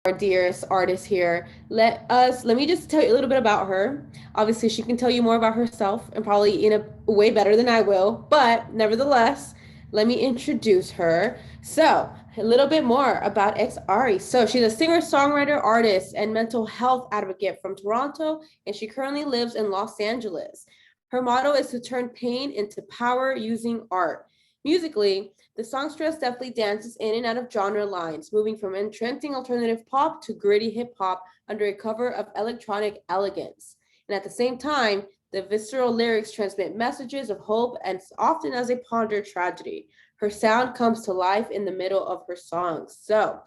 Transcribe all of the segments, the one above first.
our dearest artist here. Let me just tell you a little bit about her. Obviously, she can tell you more about herself and probably in a way better than I will, but nevertheless, let me introduce her. So, a little bit more about X.ARI. So, she's a singer, songwriter, artist, and mental health advocate from Toronto, and she currently lives in Los Angeles. Her motto is to turn pain into power using art. Musically, the songstress deftly dances in and out of genre lines, moving from enchanting alternative pop to gritty hip hop under a cover of electronic elegance. And at the same time, the visceral lyrics transmit messages of hope and often as a ponder tragedy. Her sound comes to life in the middle of her songs. So,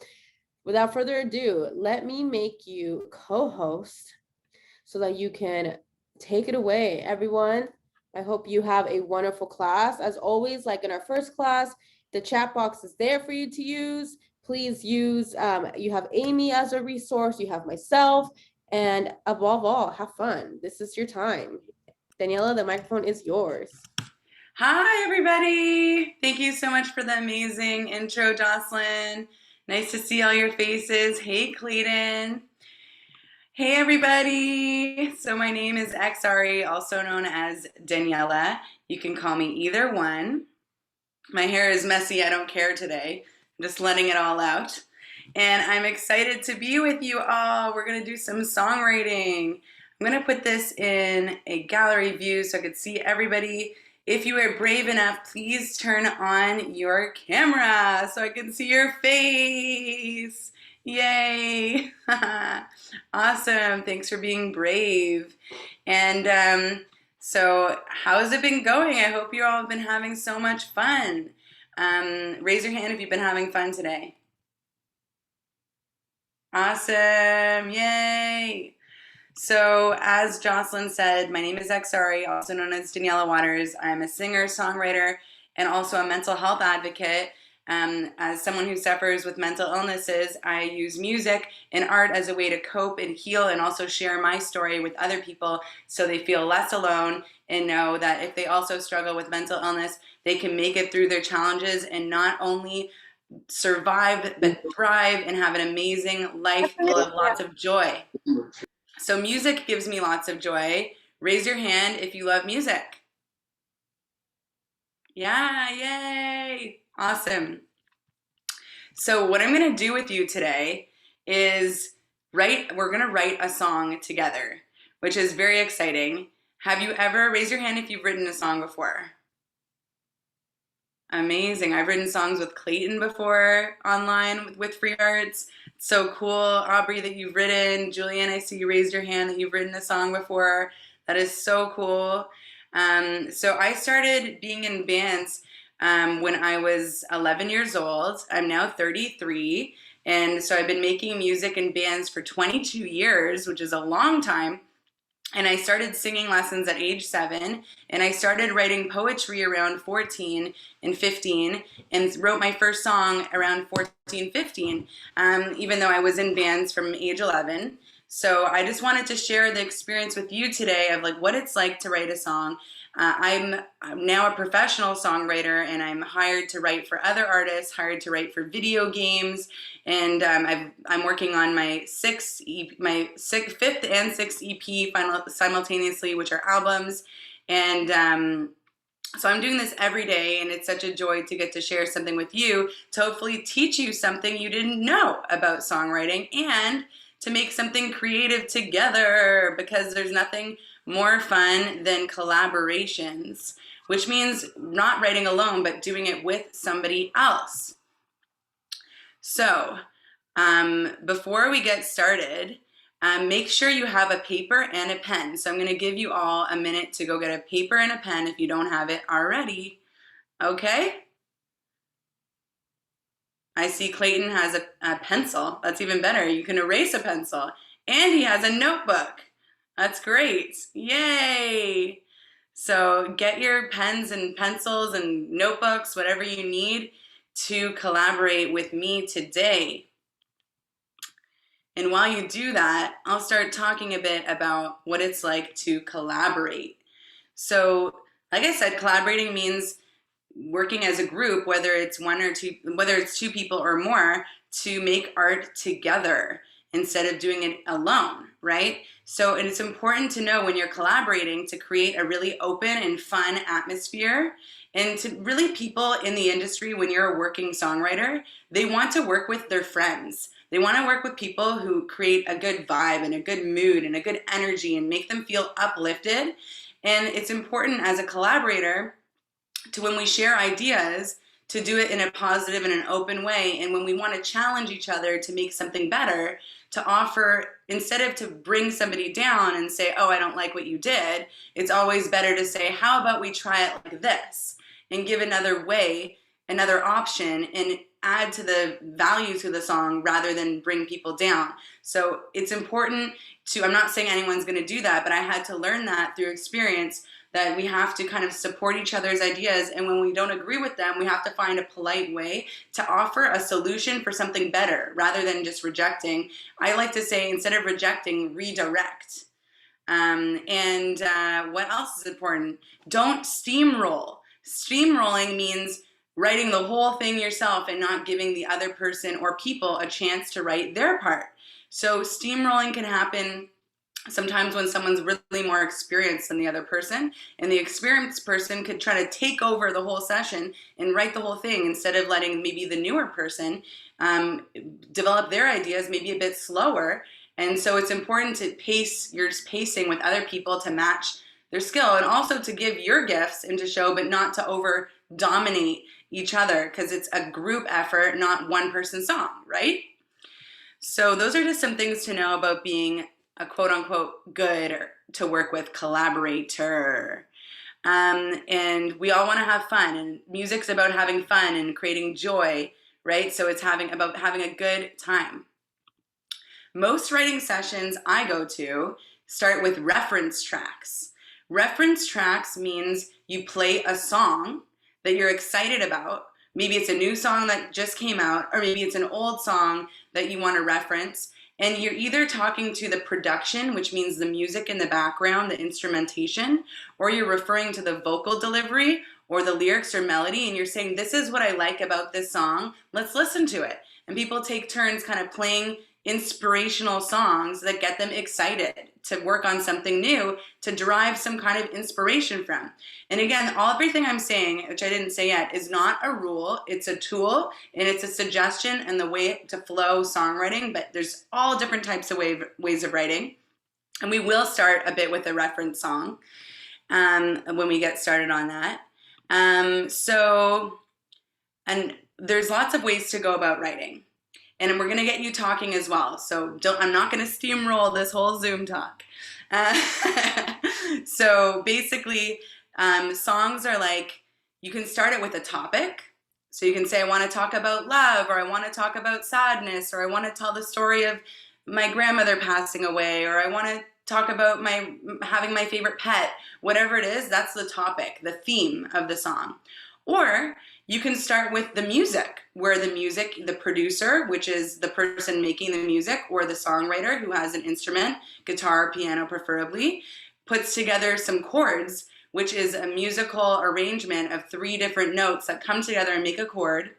without further ado, let me make you co host so that you can take it away, everyone. I hope you have a wonderful class. As always, like in our first class, the chat box is there for you to use. Please use, you have Amy as a resource, you have myself, and above all, have fun. This is your time. Daniela, the microphone is yours. Hi, everybody. Thank you so much for the amazing intro, Jocelyn. Nice to see all your faces. Hey, Clayton. Hey, everybody. So my name is X.ARI, also known as Daniela. You can call me either one. My hair is messy. I don't care today. I'm just letting it all out. And I'm excited to be with you all. We're going to do some songwriting. I'm going to put this in a gallery view so I could see everybody. If you are brave enough, please turn on your camera so I can see your face. Yay! Awesome. Thanks for being brave. And so how's it been going? I hope you all have been having so much fun. Raise your hand if you've been having fun today. Awesome. Yay. So as Jocelyn said, my name is X.ARI, also known as Daniela Waters. I'm a singer, songwriter, and also a mental health advocate. As someone who suffers with mental illnesses, I use music and art as a way to cope and heal and also share my story with other people so they feel less alone and know that if they also struggle with mental illness, they can make it through their challenges and not only survive but thrive and have an amazing life full of lots of joy. So music gives me lots of joy. Raise your hand if you love music. Yeah, yay. Awesome. So what I'm going to do with you today is we're going to write a song together, which is very exciting. Have you ever, raise your hand if you've written a song before? Amazing. I've written songs with Clayton before online with Free Arts. So cool, Aubrey, that you've written. Julian, I see you raised your hand that you've written a song before. That is so cool. So I started being in bands when I was 11 years old. I'm now 33. And so I've been making music in bands for 22 years, which is a long time. And I started singing lessons at age 7, and I started writing poetry around 14 and 15, and wrote my first song around 14, 15, even though I was in bands from age 11. So I just wanted to share the experience with you today of like what it's like to write a song. I'm now a professional songwriter, and I'm hired to write for other artists, hired to write for video games, and I'm working on my fifth and sixth EP simultaneously, which are albums, and so I'm doing this every day, and it's such a joy to get to share something with you to hopefully teach you something you didn't know about songwriting and to make something creative together, because there's nothing more fun than collaborations, which means not writing alone, but doing it with somebody else. So before we get started, make sure you have a paper and a pen. So I'm going to give you all a minute to go get a paper and a pen if you don't have it already. Okay? I see Clayton has a pencil. That's even better. You can erase a pencil. And he has a notebook. That's great. Yay! So get your pens and pencils and notebooks, whatever you need to collaborate with me today. And while you do that, I'll start talking a bit about what it's like to collaborate. So, like I said, collaborating means working as a group, whether it's two people or more, to make art together instead of doing it alone, right? So, and it's important to know when you're collaborating to create a really open and fun atmosphere. And to really, people in the industry, when you're a working songwriter, they want to work with their friends. They want to work with people who create a good vibe and a good mood and a good energy and make them feel uplifted. And it's important as a collaborator to, when we share ideas, to do it in a positive and an open way. And when we want to challenge each other to make something better, to offer, instead of to bring somebody down and say, oh, I don't like what you did, it's always better to say, how about we try it like this, and give another way, another option, and add to the value to the song rather than bring people down. So it's important to, I'm not saying anyone's going to do that, but I had to learn that through experience, that we have to kind of support each other's ideas, and when we don't agree with them, we have to find a polite way to offer a solution for something better rather than just rejecting. I like to say, instead of rejecting, redirect. What else is important? Don't steamroll. Steamrolling means writing the whole thing yourself and not giving the other person or people a chance to write their part. So steamrolling can happen sometimes when someone's really more experienced than the other person, and the experienced person could try to take over the whole session and write the whole thing instead of letting maybe the newer person develop their ideas maybe a bit slower. And so it's important to pace your pacing with other people to match their skill, and also to give your gifts and to show, but not to over dominate each other, because it's a group effort, not one person's song, right? So those are just some things to know about being a quote-unquote good or to work with collaborator. And we all want to have fun, and music's about having fun and creating joy, right? So it's about having a good time. Most writing sessions I go to start with reference tracks. Reference tracks means you play a song that you're excited about. Maybe it's a new song that just came out, or maybe it's an old song that you want to reference. And you're either talking to the production, which means the music in the background, the instrumentation, or you're referring to the vocal delivery or the lyrics or melody, and you're saying, this is what I like about this song, let's listen to it. And people take turns kind of playing inspirational songs that get them excited to work on something new, to derive some kind of inspiration from. And again, everything I'm saying, which I didn't say yet, is not a rule. It's a tool, and it's a suggestion and the way to flow songwriting, but there's all different types of ways of writing. And we will start a bit with a reference song when we get started on that. And there's lots of ways to go about writing. And we're going to get you talking as well. So I'm not going to steamroll this whole Zoom talk. So basically, songs are like, you can start it with a topic. So you can say, I want to talk about love, or I want to talk about sadness, or I want to tell the story of my grandmother passing away, or I want to talk about having my favorite pet. Whatever it is, that's the topic, the theme of the song. Or you can start with the music, where the producer, which is the person making the music, or the songwriter who has an instrument, guitar, piano preferably, puts together some chords, which is a musical arrangement of 3 different notes that come together and make a chord.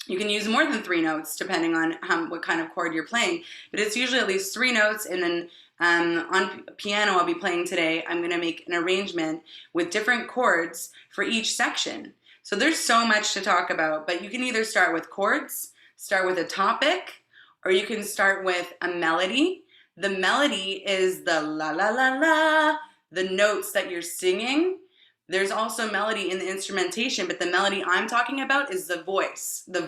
You can use more than 3 notes depending on what kind of chord you're playing, but it's usually at least 3 notes. And then on piano I'll be playing today, I'm going to make an arrangement with different chords for each section. So there's so much to talk about, but you can either start with chords, start with a topic, or you can start with a melody. The melody is the la la la la, the notes that you're singing. There's also melody in the instrumentation, but the melody I'm talking about is the voice, the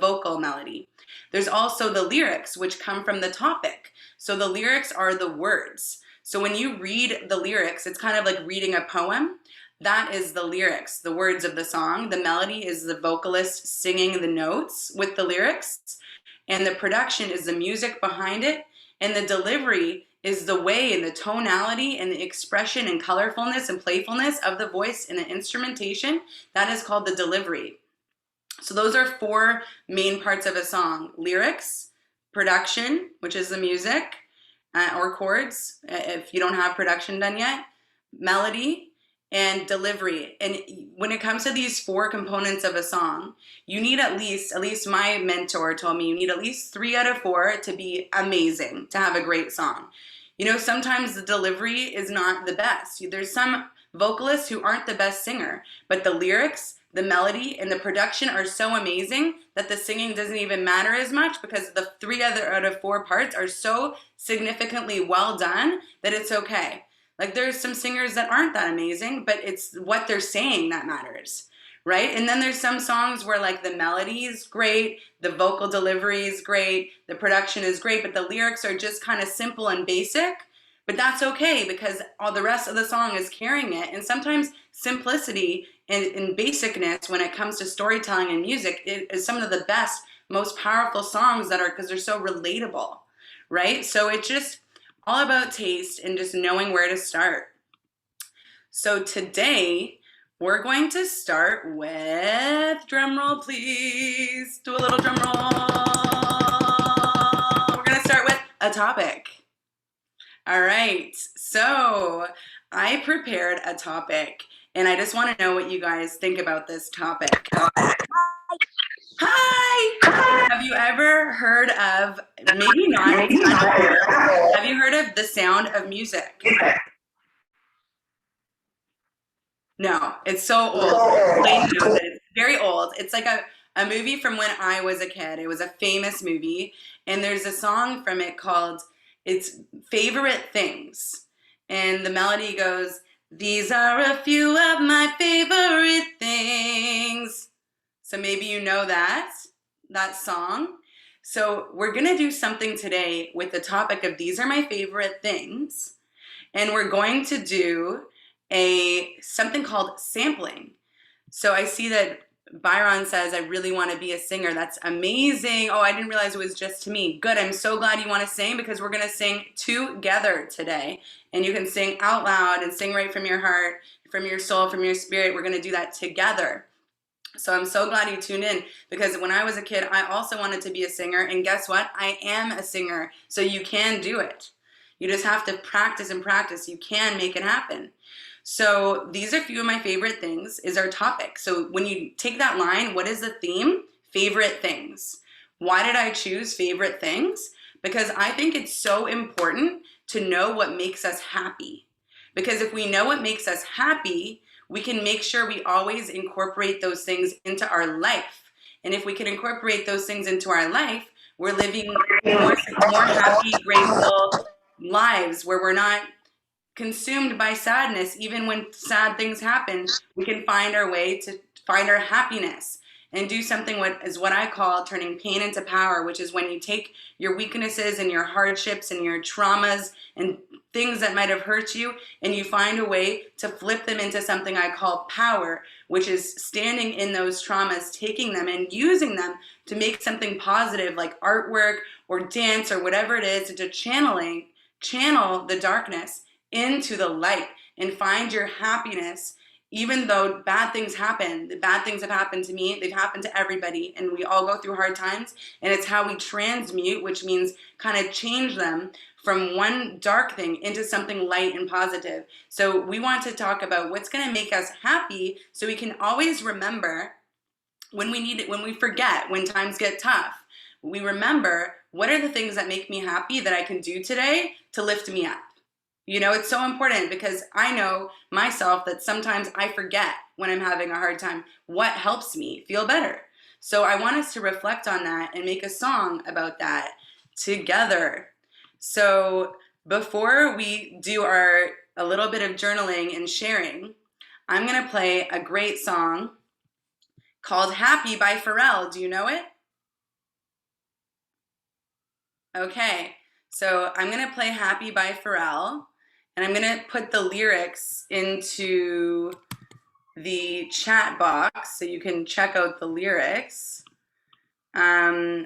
vocal melody. There's also the lyrics, which come from the topic. So the lyrics are the words. So when you read the lyrics, it's kind of like reading a poem. That is the lyrics, the words of the song. The melody is the vocalist singing the notes with the lyrics. And the production is the music behind it. And the delivery is the way and the tonality and the expression and colorfulness and playfulness of the voice and the instrumentation. That is called the delivery. So those are 4 main parts of a song: lyrics, production, which is the music or chords, if you don't have production done yet, melody, and delivery. And when it comes to these four components of a song, you need at least my mentor told me, you need at least 3 out of 4 to be amazing, to have a great song. You know, sometimes the delivery is not the best. There's some vocalists who aren't the best singer, but the lyrics, the melody, and the production are so amazing that the singing doesn't even matter as much, because the 3 out of 4 parts are so significantly well done that it's okay. Like, there's some singers that aren't that amazing, but it's what they're saying that matters, right? And then there's some songs where, like, the melody is great, the vocal delivery is great, the production is great, but the lyrics are just kind of simple and basic. But that's okay, because all the rest of the song is carrying it. And sometimes simplicity and basicness when it comes to storytelling and music is some of the best, most powerful songs that are, because they're so relatable, right? So it's just all about taste and just knowing where to start. So today we're going to start with, drum roll please, do a little drum roll. We're going to start with a topic. All right, so I prepared a topic, and I just want to know what you guys think about this topic. Hi! Have you ever heard of, maybe not, have you heard of The Sound of Music? No, it's so old. It's very old. It's like a movie from when I was a kid. It was a famous movie, and there's a song from it called, it's Favorite Things. And the melody goes, these are a few of my favorite things. So maybe you know that song. So we're gonna do something today with the topic of these are my favorite things. And we're going to do something called sampling. So I see that Byron says, I really want to be a singer. That's amazing. Oh, I didn't realize it was just to me. Good. I'm so glad you want to sing, because we're going to sing together today. And you can sing out loud and sing right from your heart, from your soul, from your spirit. We're going to do that together. So I'm so glad you tuned in, because when I was a kid, I also wanted to be a singer. And guess what? I am a singer. So you can do it. You just have to practice and practice. You can make it happen. So these are a few of my favorite things is our topic. So when you take that line, what is the theme? Favorite things. Why did I choose favorite things? Because I think it's so important to know what makes us happy. Because if we know what makes us happy, we can make sure we always incorporate those things into our life. And if we can incorporate those things into our life, we're living more happy, grateful lives where we're not consumed by sadness. Even when sad things happen, we can find our way to find our happiness and do something what I call turning pain into power, which is when you take your weaknesses and your hardships and your traumas and things that might have hurt you, and you find a way to flip them into something I call power, which is standing in those traumas, taking them and using them to make something positive like artwork or dance or whatever it is, to channel the darkness into the light and find your happiness. Even though bad things happen, the bad things have happened to me, they've happened to everybody, and we all go through hard times, and it's how we transmute, which means kind of change them from one dark thing into something light and positive. So we want to talk about what's going to make us happy, so we can always remember when we need it, when we forget, when times get tough, we remember what are the things that make me happy that I can do today to lift me up. You know, it's so important, because I know myself that sometimes I forget when I'm having a hard time what helps me feel better. So I want us to reflect on that and make a song about that together. So before we do a little bit of journaling and sharing, I'm going to play a great song called Happy by Pharrell. Do you know it? Okay, so I'm going to play Happy by Pharrell. And I'm going to put the lyrics into the chat box so you can check out the lyrics. So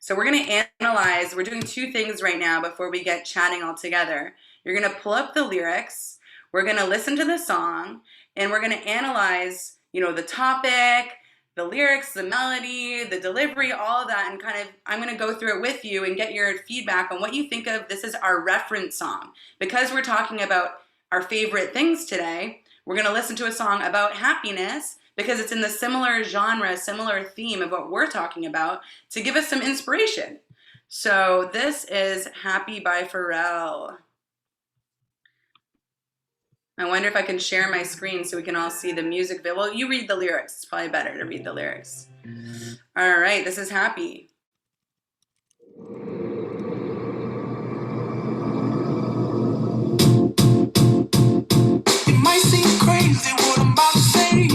we're going to analyze. We're doing 2 things right now before we get chatting all together. You're going to pull up the lyrics. We're going to listen to the song. And we're going to analyze, the topic, the lyrics, the melody, the delivery, all of that, and I'm going to go through it with you and get your feedback on what you think of. This is our reference song. Because we're talking about our favorite things today, We're going to listen to a song about happiness because it's in the similar genre, similar theme of what we're talking about to give us some inspiration. So this is Happy by Pharrell. I wonder if I can share my screen so we can all see the music video. Well, you read the lyrics. It's probably better to read the lyrics. All right, this is Happy. It might seem crazy what I'm about to say.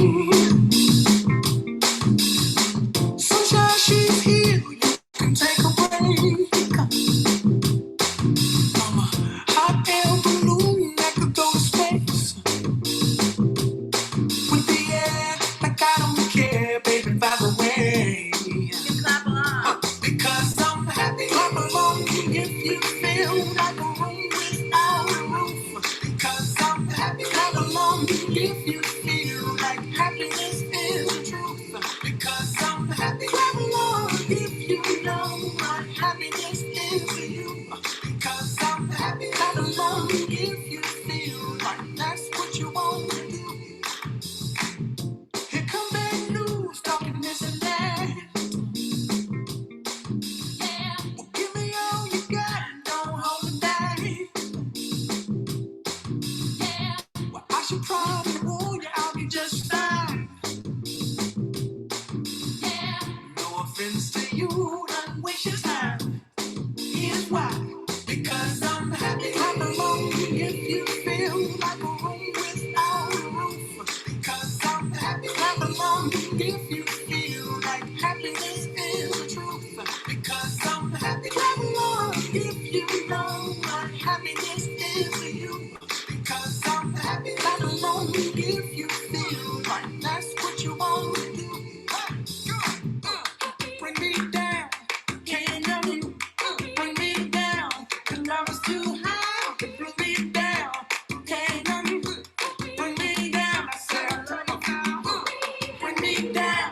Sunshine, she's here. You can take a break. I'm a hot air balloon that could go to space. With the air, like I don't care, baby, by the way. You can clap along. Because I'm happy. Clap along if you feel like a room without a roof. Because I'm happy. Clap along if you feel like happiness is the truth. Because I'm happy. Clap along if you know what happiness is to you. Because I'm happy. Clap along if you feel like that's what you want to do. Here come bad news, talking this and that. Yeah. Well, give me all you got, don't hold it back. Yeah. Well, I should probably warn you, I'll be just fine. Yeah. No offense to you, don't waste your time. Here's why. Because I'm happy. Clap along if you feel like a room without a roof. Because I'm happy. Clap along if you feel like happiness is the truth. Because I'm happy. Clap along if you know what happiness is to you. Because I'm happy. Clap along if you feel like that's what you want to do. Bring me down, can't you? Bring me down, 'cause love is too high. Bring me down, can't you? Bring me down, I said. Bring me down,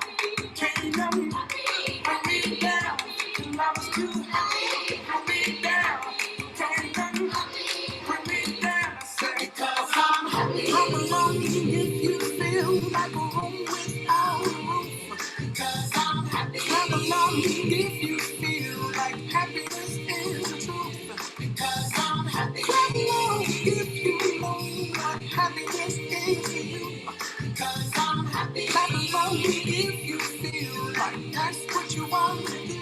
can't you? Bring me down, 'cause love is too high. Bring me down, can't you? Bring me down, I said. Because I'm happy. Come along if you feel like a room without a roof. Because I'm happy. Come along if you feel like happiness is the truth. Because I'm happy. Come along if you know what happiness is to you. Because I'm happy. Come along if you feel like that's what you want to do.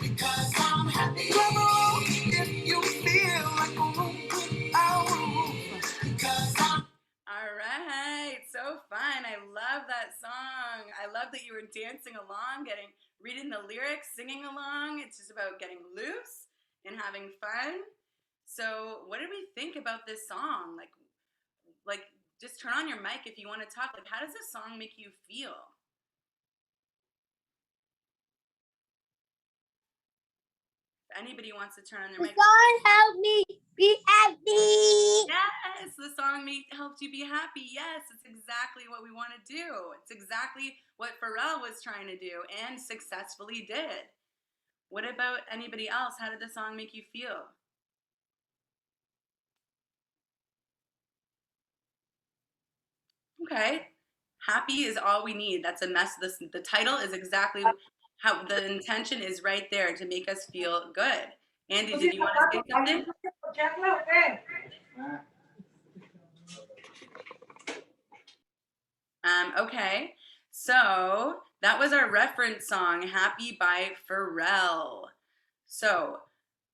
Because I'm happy. Come on if you feel like a room without a roof. Because I'm All right, so fun. I love that song. I love that you were dancing along, reading the lyrics, singing along. It's just about getting loose and having fun. So, what did we think about this song? Like just turn on your mic if you want to talk. Like, how does this song make you feel? If anybody wants to turn on their mic. God help me be happy. Yes, the song helped you be happy. Yes, it's exactly what we want to do. It's exactly what Pharrell was trying to do and successfully did. What about anybody else? How did the song make you feel? Okay. Happy is all we need. That's a mess. The title is exactly how the intention is right there to make us feel good. Andy, did you want to say something? Okay. So that was our reference song, Happy by Pharrell. So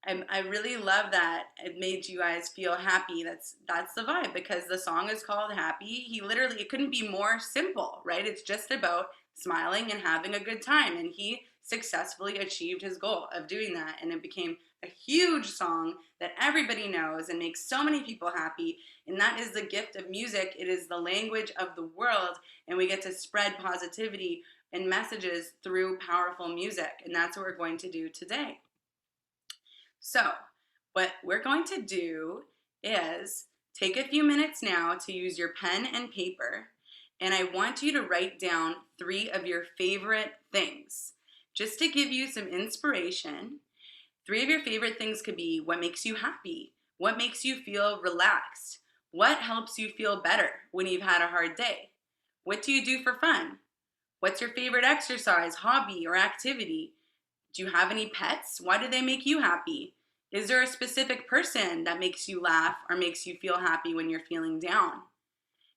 I really love that it made you guys feel happy. That's the vibe because the song is called Happy. It couldn't be more simple, right? It's just about smiling and having a good time. And he successfully achieved his goal of doing that. And it became a huge song that everybody knows and makes so many people happy. And that is the gift of music. It is the language of the world. And we get to spread positivity and messages through powerful music. And that's what we're going to do today. So, what we're going to do is take a few minutes now to use your pen and paper, and I want you to write down 3 of your favorite things. Just to give you some inspiration, 3 of your favorite things could be what makes you happy, what makes you feel relaxed, What helps you feel better when you've had a hard day? What do you do for fun? What's your favorite exercise, hobby, or activity? Do you have any pets? Why do they make you happy? Is there a specific person that makes you laugh or makes you feel happy when you're feeling down?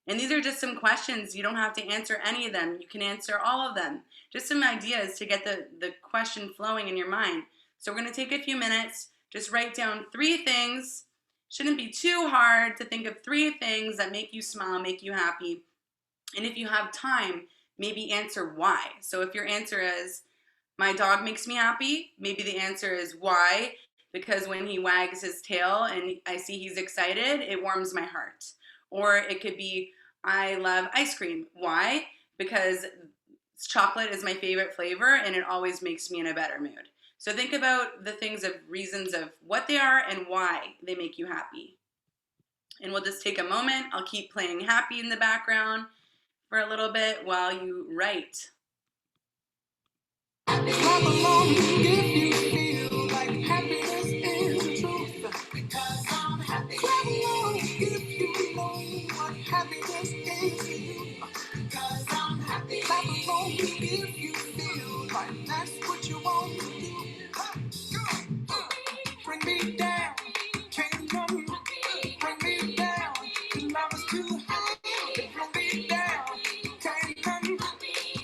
And these are just some questions. You don't have to answer any of them. You can answer all of them. Just some ideas to get the question flowing in your mind. So we're going to take a few minutes. Just write down 3 things. Shouldn't be too hard to think of 3 things that make you smile, make you happy. And if you have time, maybe answer why. So if your answer is, my dog makes me happy, maybe the answer is why, because when he wags his tail and I see he's excited, it warms my heart. Or it could be, I love ice cream. Why? Because chocolate is my favorite flavor and it always makes me in a better mood. So think about the things of reasons of what they are and why they make you happy. And we'll just take a moment. I'll keep playing happy in the background for a little bit while you write. Clap along if you feel like happiness is the truth. Because I'm happy. Clap along if you know what happiness is to you. Because I'm happy. Clap along if you feel like that's what you want to do. Bring me down, can't come. Bring me down, 'cause love is too high. Bring me down, can't come.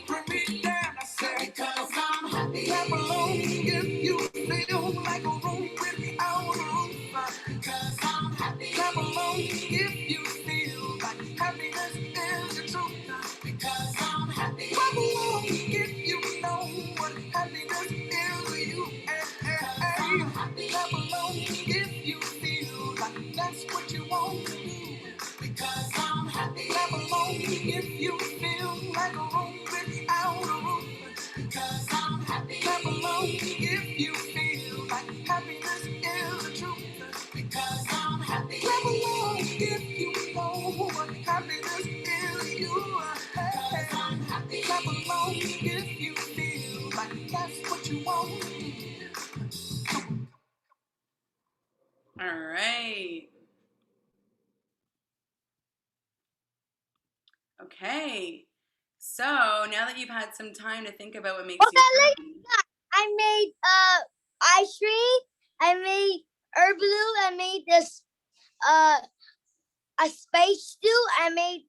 Bring me down, I said. Because I'm happy. Clap along if you feel like a room without a roof. Because I'm happy. Clap along if you feel like happiness is the truth. Because I'm happy. Clap along if you know what happiness is to you. Because I'm happy. Clap along if you feel like that's what you want to do. Because I'm happy. Clap along if you feel like a room without a roof. Because I'm happy. Clap along if you feel like happiness is the truth. Because I'm happy. Clap along if you know what happiness is to you. Because I'm happy. Clap along if you feel like that's what you want to do. All right. Okay. So now that you've had some time to think about what makes you happy. I made ice cream. I made herb blue. I made this a space stew. I made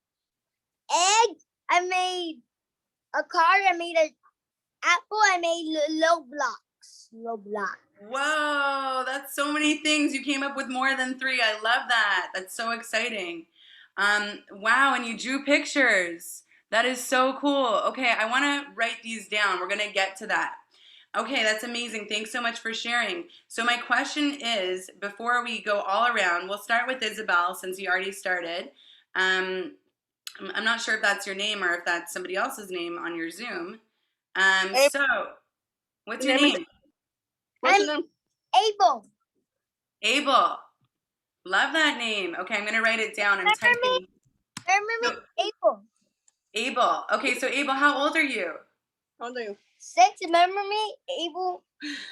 egg. I made a car. I made an apple. I made low blocks. Low block. Whoa, that's so many things. You came up with more than 3. I love that. That's so exciting. Wow, and you drew pictures. That is so cool. Okay, I want to write these down. We're going to get to that. Okay, that's amazing. Thanks so much for sharing. So my question is, before we go all around, we'll start with Isabel since you already started. I'm not sure if that's your name or if that's somebody else's name on your Zoom. So, what's your name? I'm Abel. Abel. Love that name. Okay, I'm going to write it down. I'm typing. Remember me? Abel. Abel. Okay, so Abel, how old are you? How old are you? 6. Remember me? Abel.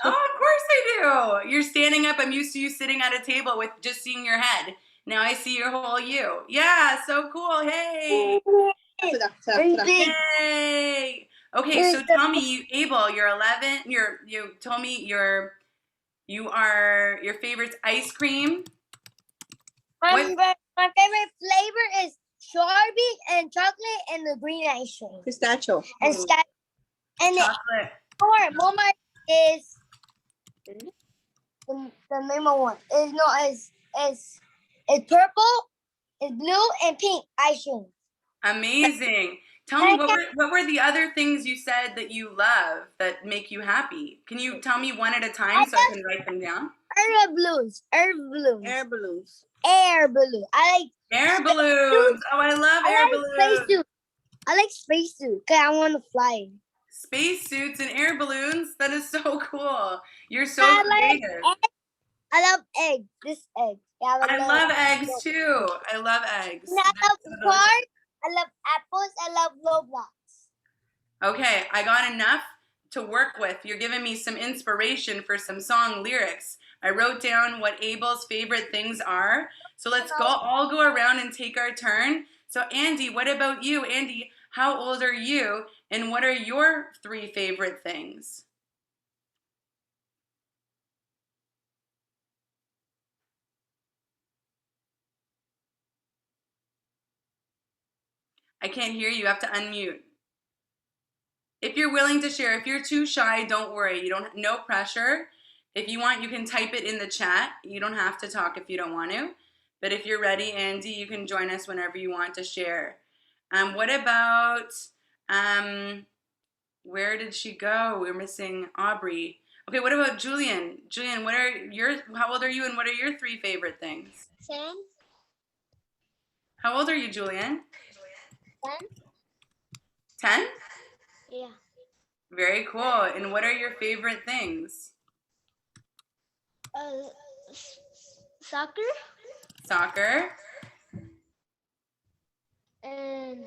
Oh, of course I do. You're standing up. I'm used to you sitting at a table with just seeing your head. Now I see your whole you. Yeah, so cool. Hey. Yay. Okay, so tell me, Abel, you're 11. You told me your favorite's ice cream. My favorite flavor is strawberry and chocolate and the green ice cream. Pistachio. And and Chocolate. Mama is the name of one. Is purple, is blue, and pink ice cream. Amazing. Tell me, what were the other things you said that you love that make you happy? Can you tell me one at a time so I can write them down? Air balloons. Air balloons. Air balloons. Air balloon. I like Air balloons. Oh, I love air balloons. spacesuit. I like spacesuit because I want to fly. Space suits and air balloons. That is so cool. You're so I creative. I love eggs. This egg. Yeah, I love eggs too. I love eggs. I love cars. I love apples. I love Roblox. Okay, I got enough to work with. You're giving me some inspiration for some song lyrics. I wrote down what Abel's favorite things are. So let's all go around and take our turn. So Andy, what about you? Andy, how old are you and what are your 3 favorite things? I can't hear you. You have to unmute. If you're willing to share, if you're too shy, don't worry. You don't, no pressure. If you want, you can type it in the chat. You don't have to talk if you don't want to. But if you're ready, Andy, you can join us whenever you want to share. What about, where did she go? We're missing Aubrey. Okay, what about Julian? Julian, how old are you and what are your 3 favorite things? 10. How old are you, Julian? 10. 10? Yeah. Very cool. And what are your favorite things? Soccer. Soccer. And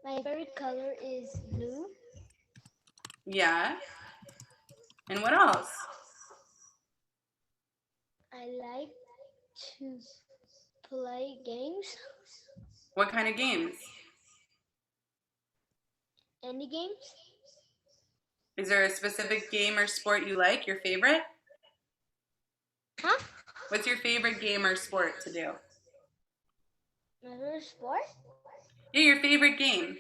my favorite color is blue. Yeah. And what else? I like to play games. What kind of games? Any games? Is there a specific game or sport you like, your favorite? Huh? What's your favorite game or sport to do? My favorite sport? Yeah, your favorite game.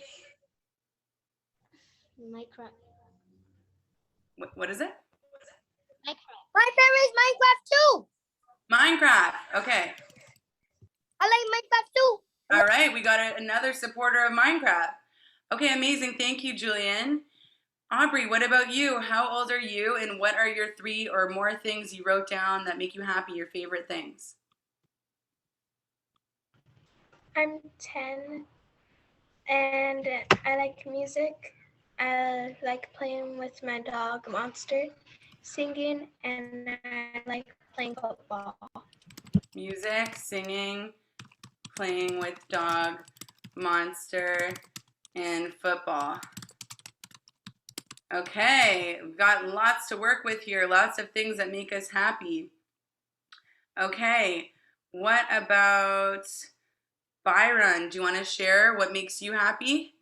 Minecraft. What is it? Minecraft. My favorite is Minecraft too. Minecraft. Okay. I like Minecraft too. All right, we got another supporter of Minecraft. Okay, amazing. Thank you, Julian. Aubrey, what about you? How old are you and what are your 3 or more things you wrote down that make you happy, your favorite things? I'm 10 and I like music. I like playing with my dog Monster, singing, and I like playing football. Music, singing, playing with dog, Monster, and football. Okay, we've got lots to work with here, lots of things that make us happy. Okay, what about Byron? Do you want to share what makes you happy?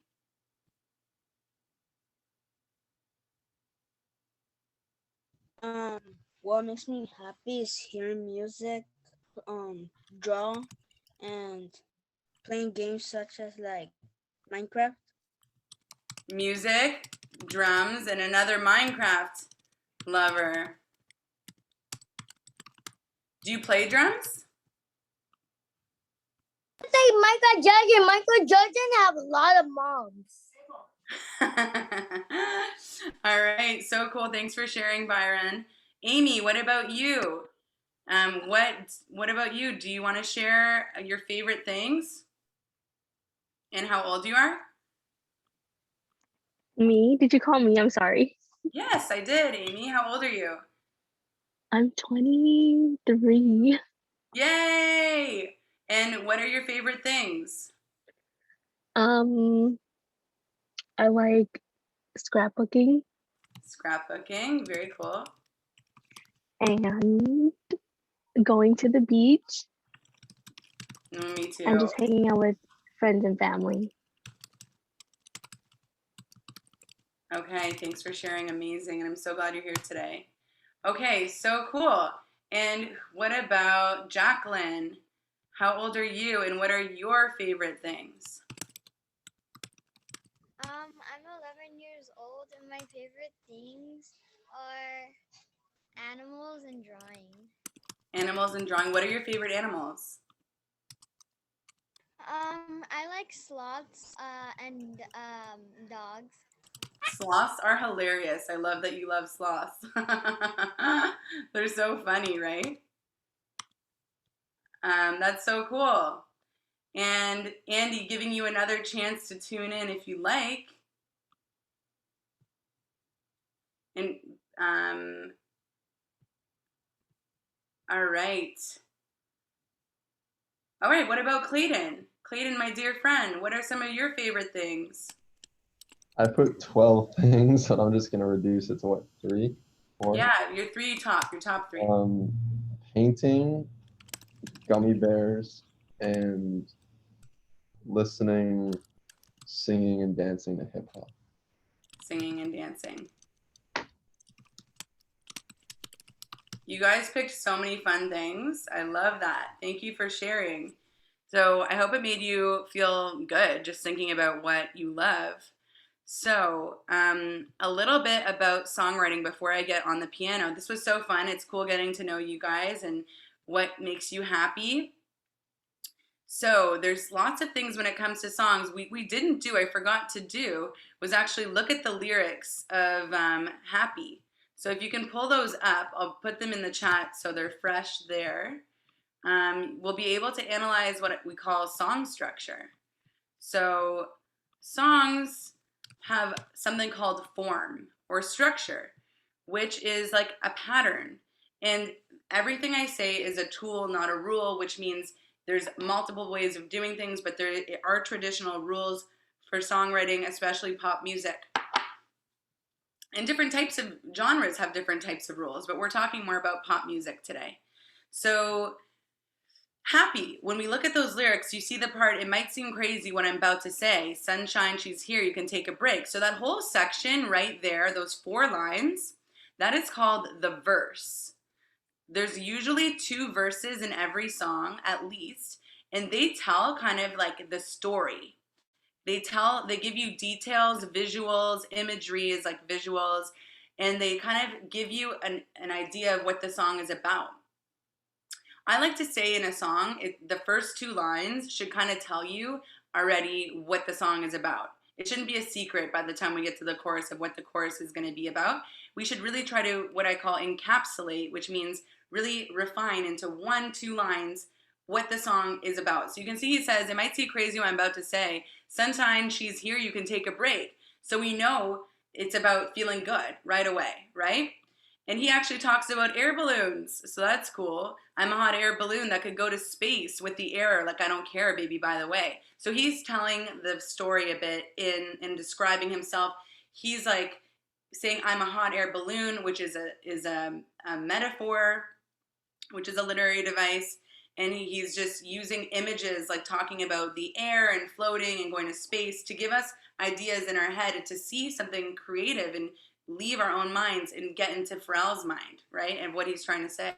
What makes me happy is hearing music, draw, and playing games such as like Minecraft. Music, drums, and another Minecraft lover. Do you play drums? Say Michael Jordan. Michael Jordan have a lot of moms. All right, so cool. Thanks for sharing, Byron. Amy, what about you? What about you? Do you want to share your favorite things and how old you are? Me? Did you call me? I'm sorry. Yes, I did, Amy. How old are you? I'm 23. Yay! And what are your favorite things? I like scrapbooking Scrapbooking, very cool. and going to the beach Me too. and just hanging out with friends and family. Okay, thanks for sharing. Amazing. And I'm so glad you're here today. Okay, so cool. And what about Jacqueline? How old are you and what are your favorite things? I'm 11 years old and my favorite things are animals and drawing. Animals and drawing. What are your favorite animals? I like sloths and dogs. Sloths are hilarious. I love that you love sloths. They're so funny, right? That's so cool. And Andy, giving you another chance to tune in if you like. And all right. All right, what about Clayton? Clayton, my dear friend, what are some of your favorite things? I put 12 things, so I'm just gonna reduce it to what, 3, 4? Yeah, your top 3. Painting, gummy bears and listening, singing, and dancing to hip hop. Singing and dancing. You guys picked so many fun things. I love that. Thank you for sharing. So I hope it made you feel good just thinking about what you love. So a little bit about songwriting before I get on the piano. This was so fun. It's cool getting to know you guys and what makes you happy. So there's lots of things when it comes to songs we didn't do, I forgot to do, was actually look at the lyrics of Happy. So if you can pull those up, I'll put them in the chat so they're fresh there. We'll be able to analyze what we call song structure. So songs have something called form or structure, which is like a pattern. And everything I say is a tool, not a rule, which means there's multiple ways of doing things, but there are traditional rules for songwriting, especially pop music. And different types of genres have different types of rules, but we're talking more about pop music today. So Happy, when we look at those lyrics, you see the part, it might seem crazy what I'm about to say. Sunshine, she's here, you can take a break. So that whole section right there, those 4 lines, that is called the verse. There's usually 2 verses in every song, at least, and they tell kind of like the story. They give you details, visuals, imagery is like visuals, and they kind of give you an idea of what the song is about. I like to say in a song, the first 2 lines should kind of tell you already what the song is about. It shouldn't be a secret by the time we get to the chorus of what the chorus is going to be about. We should really try to, what I call encapsulate, which means really refine into 1-2 lines what the song is about. So you can see he says, it might seem crazy what I'm about to say. Sunshine, she's here, you can take a break. So we know it's about feeling good right away, right? And he actually talks about air balloons. So that's cool. I'm a hot air balloon that could go to space with the air. Like, I don't care, baby, by the way. So he's telling the story a bit in describing himself. He's like saying, I'm a hot air balloon, which is a metaphor, which is a literary device. And he's just using images, like talking about the air and floating and going to space to give us ideas in our head to see something creative and leave our own minds and get into Pharrell's mind, right? And what he's trying to say.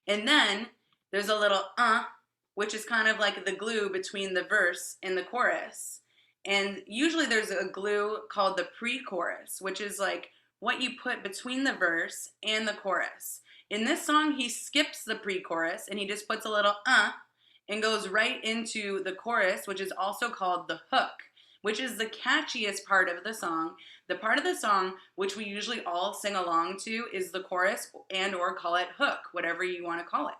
And then there's a little which is kind of like the glue between the verse and the chorus. And usually there's a glue called the pre-chorus, which is like what you put between the verse and the chorus. In this song, he skips the pre-chorus and he just puts a little and goes right into the chorus, which is also called the hook, which is the catchiest part of the song. The part of the song which we usually all sing along to is the chorus and or call it hook, whatever you want to call it.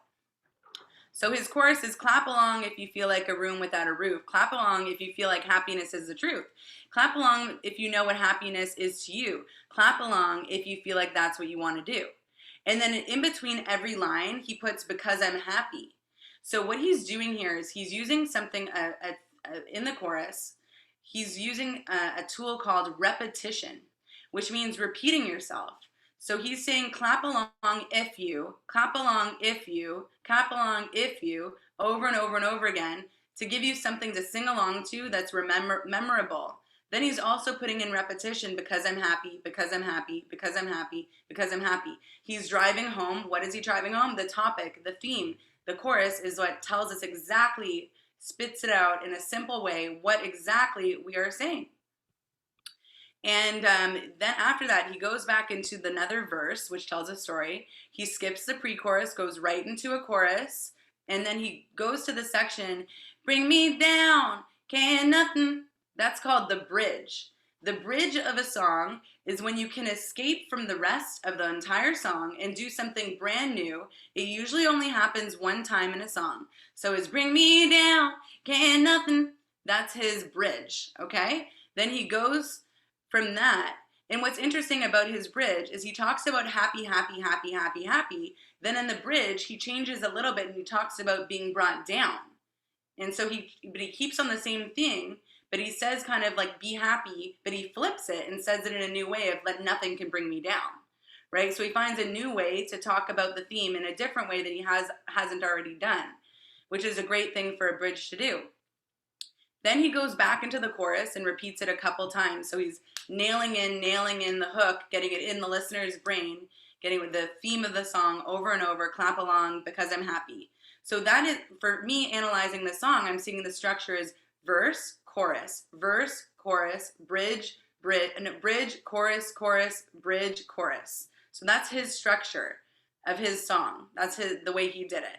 So his chorus is clap along if you feel like a room without a roof. Clap along if you feel like happiness is the truth. Clap along if you know what happiness is to you. Clap along if you feel like that's what you want to do. And then in between every line, he puts because I'm happy. So what he's doing here is he's using something in the chorus. He's using a tool called repetition, which means repeating yourself. So he's saying clap along if you, clap along if you, clap along if you, over and over and over again to give you something to sing along to that's memorable. Then he's also putting in repetition because I'm happy, because I'm happy, because I'm happy, because I'm happy. He's driving home. What is he driving home? The topic, the theme. The chorus is what tells us exactly, spits it out in a simple way, what exactly we are saying. And then after that, he goes back into another verse, which tells a story. He skips the pre-chorus, goes right into a chorus, and then he goes to the section, bring me down, can't nothing. That's called the bridge. The bridge of a song is when you can escape from the rest of the entire song and do something brand new. It usually only happens one time in a song. So it's bring me down, can't nothing. That's his bridge, okay? Then he goes from that. And what's interesting about his bridge is he talks about happy, happy, happy, happy, happy. Then in the bridge, he changes a little bit and he talks about being brought down. And so he keeps on the same thing, but he says kind of like be happy, but he flips it and says it in a new way of let nothing can bring me down, right? So he finds a new way to talk about the theme in a different way that he hasn't already done. which is a great thing for a bridge to do. Then he goes back into the chorus and repeats it a couple times. So he's nailing in the hook, getting it in the listener's brain, getting with the theme of the song over and over, clap along, because I'm happy. So that is, for me, analyzing the song, I'm seeing the structure is verse, chorus, bridge, chorus, bridge, chorus. So that's his structure of his song. That's the way he did it.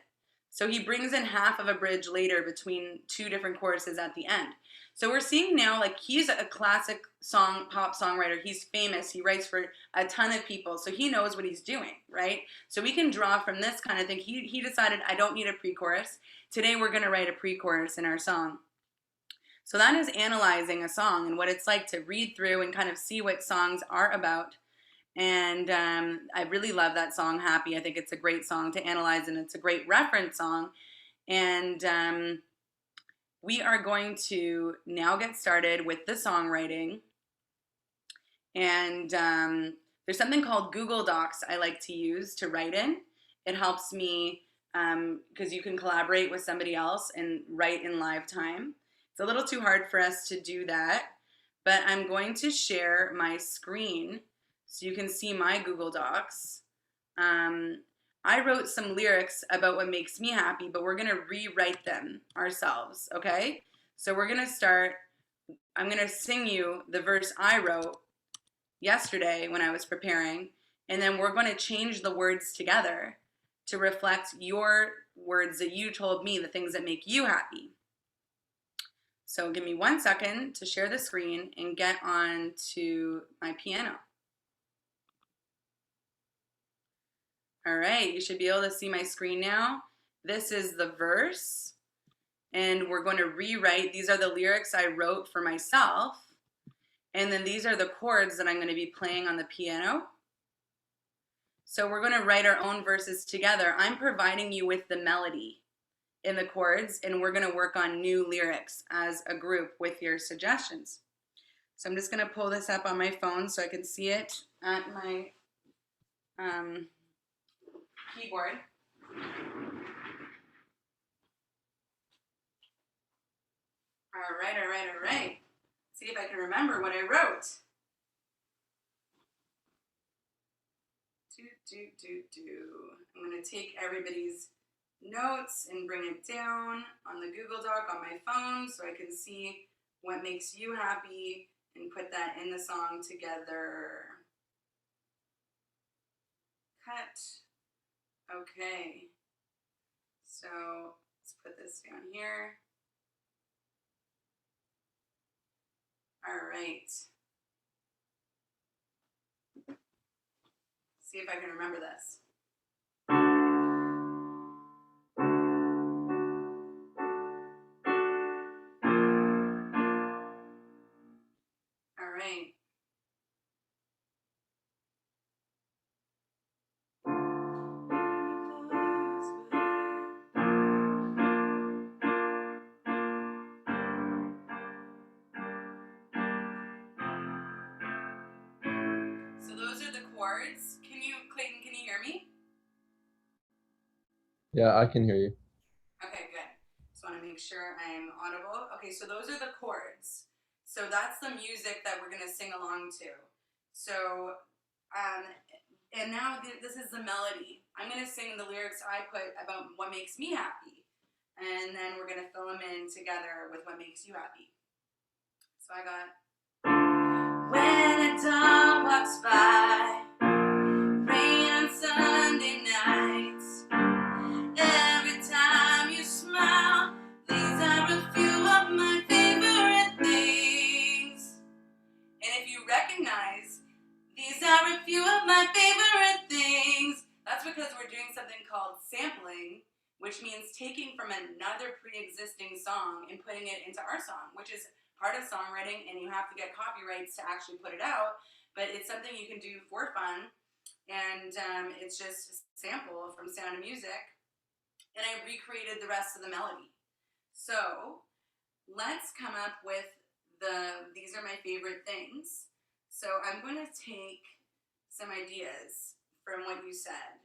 So he brings in half of a bridge later between two different choruses at the end. So we're seeing now, like, he's a classic pop songwriter. He's famous. He writes for a ton of people. So he knows what he's doing, right? So we can draw from this kind of thing. He decided, I don't need a pre-chorus. Today we're going to write a pre-chorus in our song. So that is analyzing a song and what it's like to read through and kind of see what songs are about. And I really love that song, Happy. I think it's a great song to analyze, and it's a great reference song. And we are going to now get started with the songwriting. And there's something called Google Docs I like to use to write in. It helps me because you can collaborate with somebody else and write in live time. It's a little too hard for us to do that, but I'm going to share my screen so you can see my Google Docs. I wrote some lyrics about what makes me happy, but we're gonna rewrite them ourselves, okay? So we're gonna start, I'm gonna sing you the verse I wrote yesterday when I was preparing, and then we're gonna change the words together to reflect your words that you told me, the things that make you happy. So give me 1 second to share the screen and get on to my piano. All right, you should be able to see my screen now. This is the verse, and we're going to rewrite. These are the lyrics I wrote for myself, and then these are the chords that I'm going to be playing on the piano. So we're going to write our own verses together. I'm providing you with the melody in the chords, and we're going to work on new lyrics as a group with your suggestions. So I'm just going to pull this up on my phone so I can see it at my keyboard. All right. See if I can remember what I wrote. I'm going to take everybody's notes and bring it down on the Google Doc on my phone so I can see what makes you happy and put that in the song together. Cut. Okay. So let's put this down here. All right. See if I can remember this. All right. So those are the chords. Clayton, can you hear me? Yeah, I can hear you. Okay, good. Just want to make sure I'm audible. Okay, so those are the chords. So that's the music that we're going to sing along to. So, and now this is the melody. I'm going to sing the lyrics I put about what makes me happy. And then we're going to fill them in together with what makes you happy. So I got, when a dog walks by, rain on Sunday nights, every time you smile, these are a few of my favorite things. And if you recognize, these are a few of my favorite things, that's because we're doing something called sampling, which means taking from another pre-existing song and putting it into our song, which is part of songwriting, and you have to get copyrights to actually put it out, but it's something you can do for fun, and it's just a sample from Sound of Music, and I recreated the rest of the melody. So let's come up with these are my favorite things. So I'm going to take some ideas from what you said.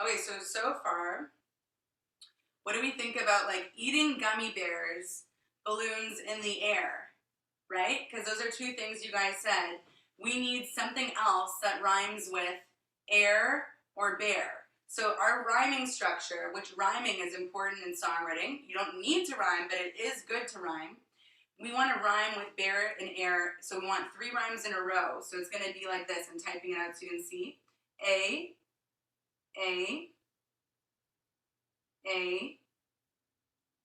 Okay, so far, what do we think about like eating gummy bears, balloons in the air, right? Because those are two things you guys said. We need something else that rhymes with air or bear. So our rhyming structure, which rhyming is important in songwriting. You don't need to rhyme, but it is good to rhyme. We want to rhyme with bear and air, so we want 3 rhymes in a row. So it's going to be like this. I'm typing it out so you can see. A, A,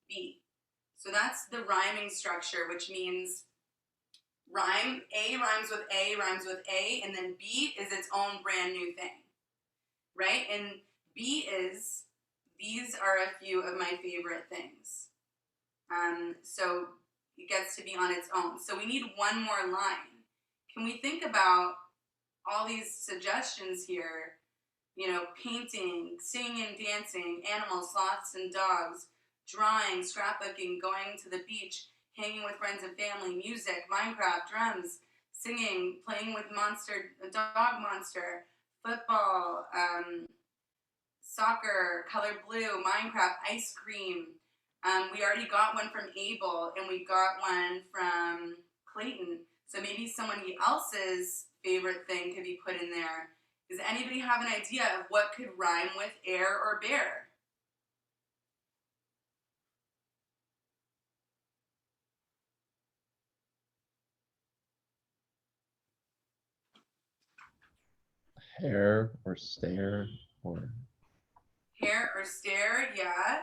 B. So that's the rhyming structure, which means rhyme, A rhymes with A, and then B is its own brand new thing, right? And B is, these are a few of my favorite things. So it gets to be on its own. So we need one more line. Can we think about all these suggestions here? You know, painting, singing and dancing, animals, sloths and dogs, drawing, scrapbooking, going to the beach, hanging with friends and family, music, Minecraft, drums, singing, playing with a dog monster, football, soccer, color blue, Minecraft, ice cream. We already got one from Abel, and we got one from Clayton. So maybe somebody else's favorite thing could be put in there. Does anybody have an idea of what could rhyme with air or bear? Hair or stare or Hair or stare, yeah.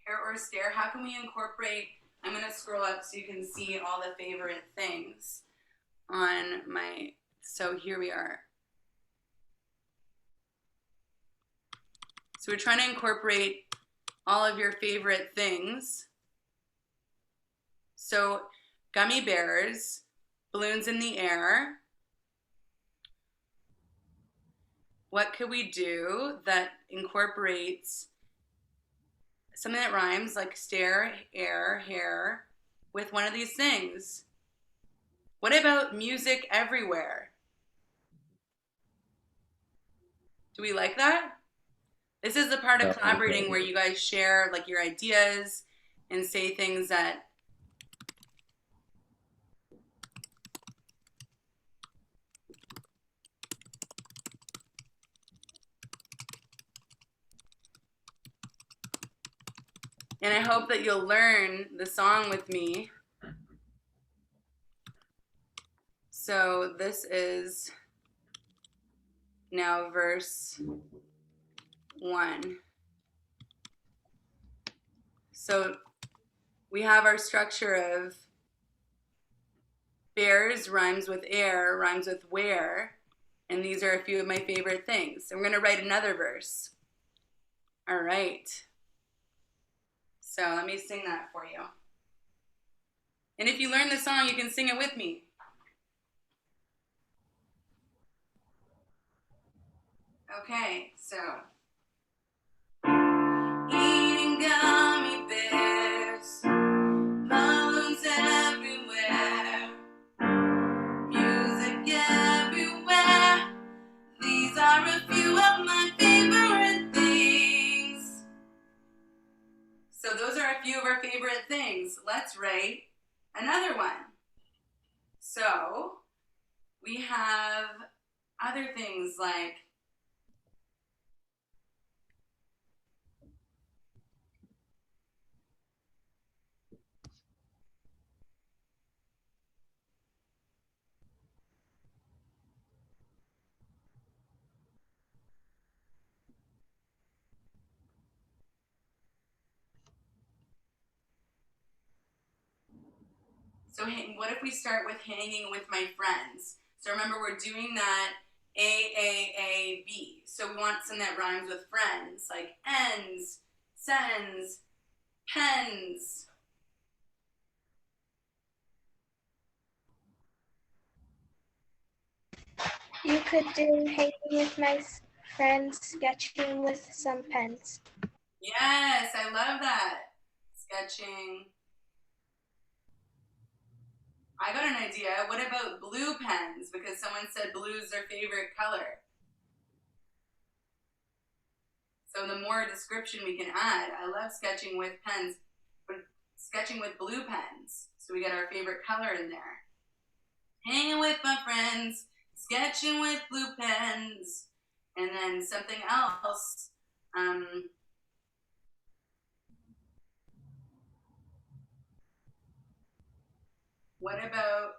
Hair or stare, how can we incorporate, I'm gonna scroll up so you can see all the favorite things on my, so here we are. So we're trying to incorporate all of your favorite things. So gummy bears, balloons in the air. What could we do that incorporates something that rhymes like stare, air, hair with one of these things? What about music everywhere? Do we like that? This is the part of collaborating where you guys share like your ideas and say things that and I hope that you'll learn the song with me. So this is now verse 1. So we have our structure of bears rhymes with air, rhymes with where, and these are a few of my favorite things. I'm gonna write another verse. All right. So let me sing that for you. And if you learn the song, you can sing it with me. Okay, so. Eating gummy bears, balloons everywhere, music everywhere. These are a few of my favorite things. So those are a few of our favorite things. Let's write another one. So we have other things like so what if we start with hanging with my friends? So remember, we're doing that A-A-A-B. So we want something that rhymes with friends, like ends, sends, pens. You could do hanging with my friends, sketching with some pens. Yes, I love that. Sketching. I got an idea. What about blue pens? Because someone said blue is their favorite color. So the more description we can add, I love sketching with pens, but sketching with blue pens. So we get our favorite color in there. Hanging with my friends, sketching with blue pens, and then something else. What about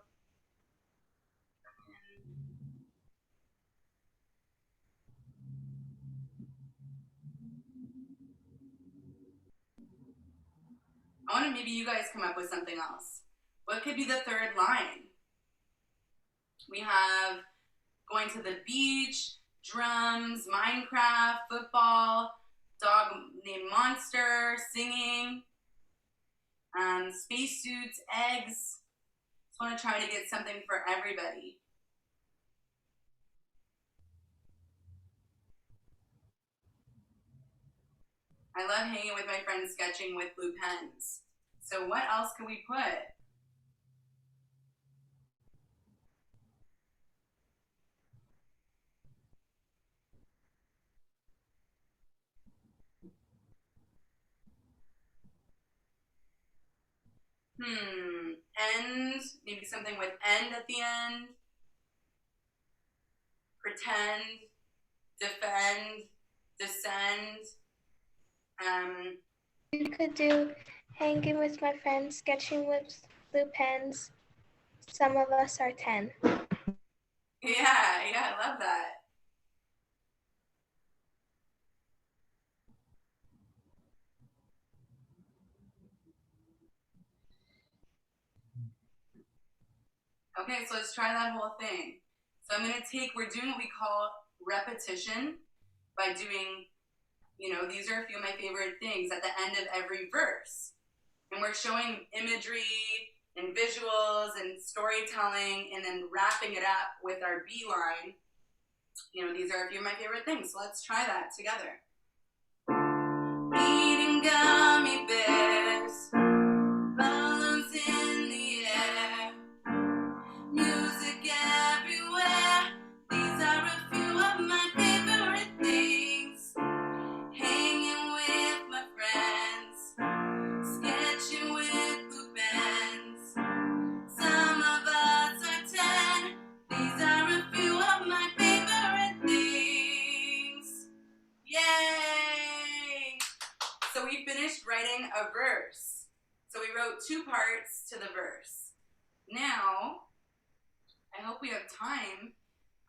I want to maybe you guys come up with something else. What could be the third line? We have going to the beach, drums, Minecraft, football, dog named Monster, singing, spacesuits, eggs. Just want to try to get something for everybody. I love hanging with my friends sketching with blue pens. So what else can we put? End, maybe something with end at the end. Pretend, defend, descend. You could do hanging with my friends, sketching with blue pens. Some of us are 10. Yeah, I love that. Okay, so let's try that whole thing. So we're doing what we call repetition by doing, these are a few of my favorite things at the end of every verse. And we're showing imagery and visuals and storytelling and then wrapping it up with our B line. These are a few of my favorite things. So let's try that together. Eating gummy bears, balloons in the air, music everywhere. These are a few of my favorite things. Hanging with my friends, sketching with blue pens. Some of us are 10. These are a few of my favorite things. Yay! So we finished writing a verse. So we wrote 2 parts to the verse. Now, I hope we have time.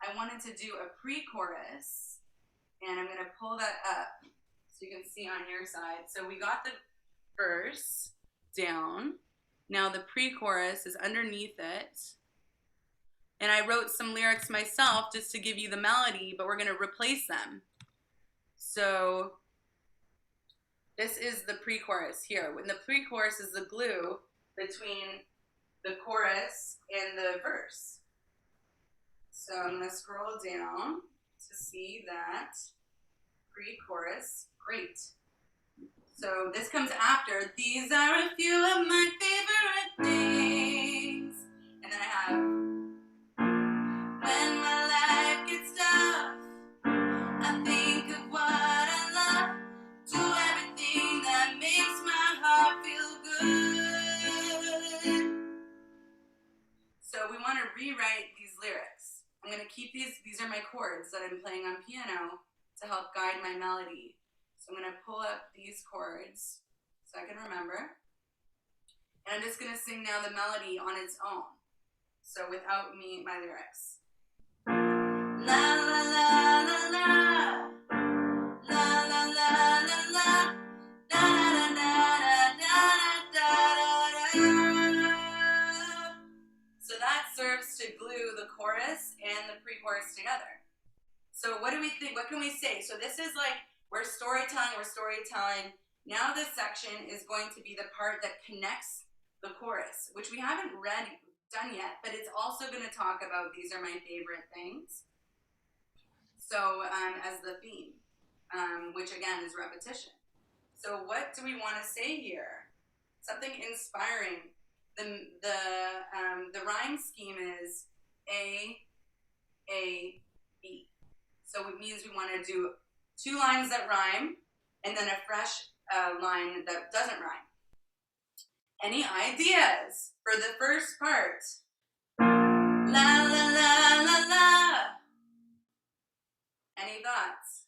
I wanted to do a pre-chorus, and I'm going to pull that up so you can see on your side. So we got the verse down. Now the pre-chorus is underneath it. And I wrote some lyrics myself just to give you the melody, but we're going to replace them. So this is the pre-chorus here. When the pre-chorus is the glue between the chorus and the verse. So I'm going to scroll down to see that pre-chorus. Great. So this comes after. These are a few of my favorite things. And then I have, when my life gets tough, I think of what I love. Do everything that makes my heart feel good. So we want to rewrite these lyrics. I'm going to keep these are my chords that I'm playing on piano to help guide my melody. So I'm going to pull up these chords so I can remember. And I'm just going to sing now the melody on its own. So without my lyrics. La la la la la. La la la la la. Da da da da da da da da. So that serves to glue the chorus and the pre-chorus together. So what do we think? What can we say? So this is like, we're storytelling. Now this section is going to be the part that connects the chorus, which we haven't done yet, but it's also going to talk about these are my favorite things. So as the theme, which again is repetition. So what do we want to say here? Something inspiring. the rhyme scheme is A, B. So it means we want to do 2 lines that rhyme and then a fresh line that doesn't rhyme. Any ideas for the first part? La la la la la. Any thoughts?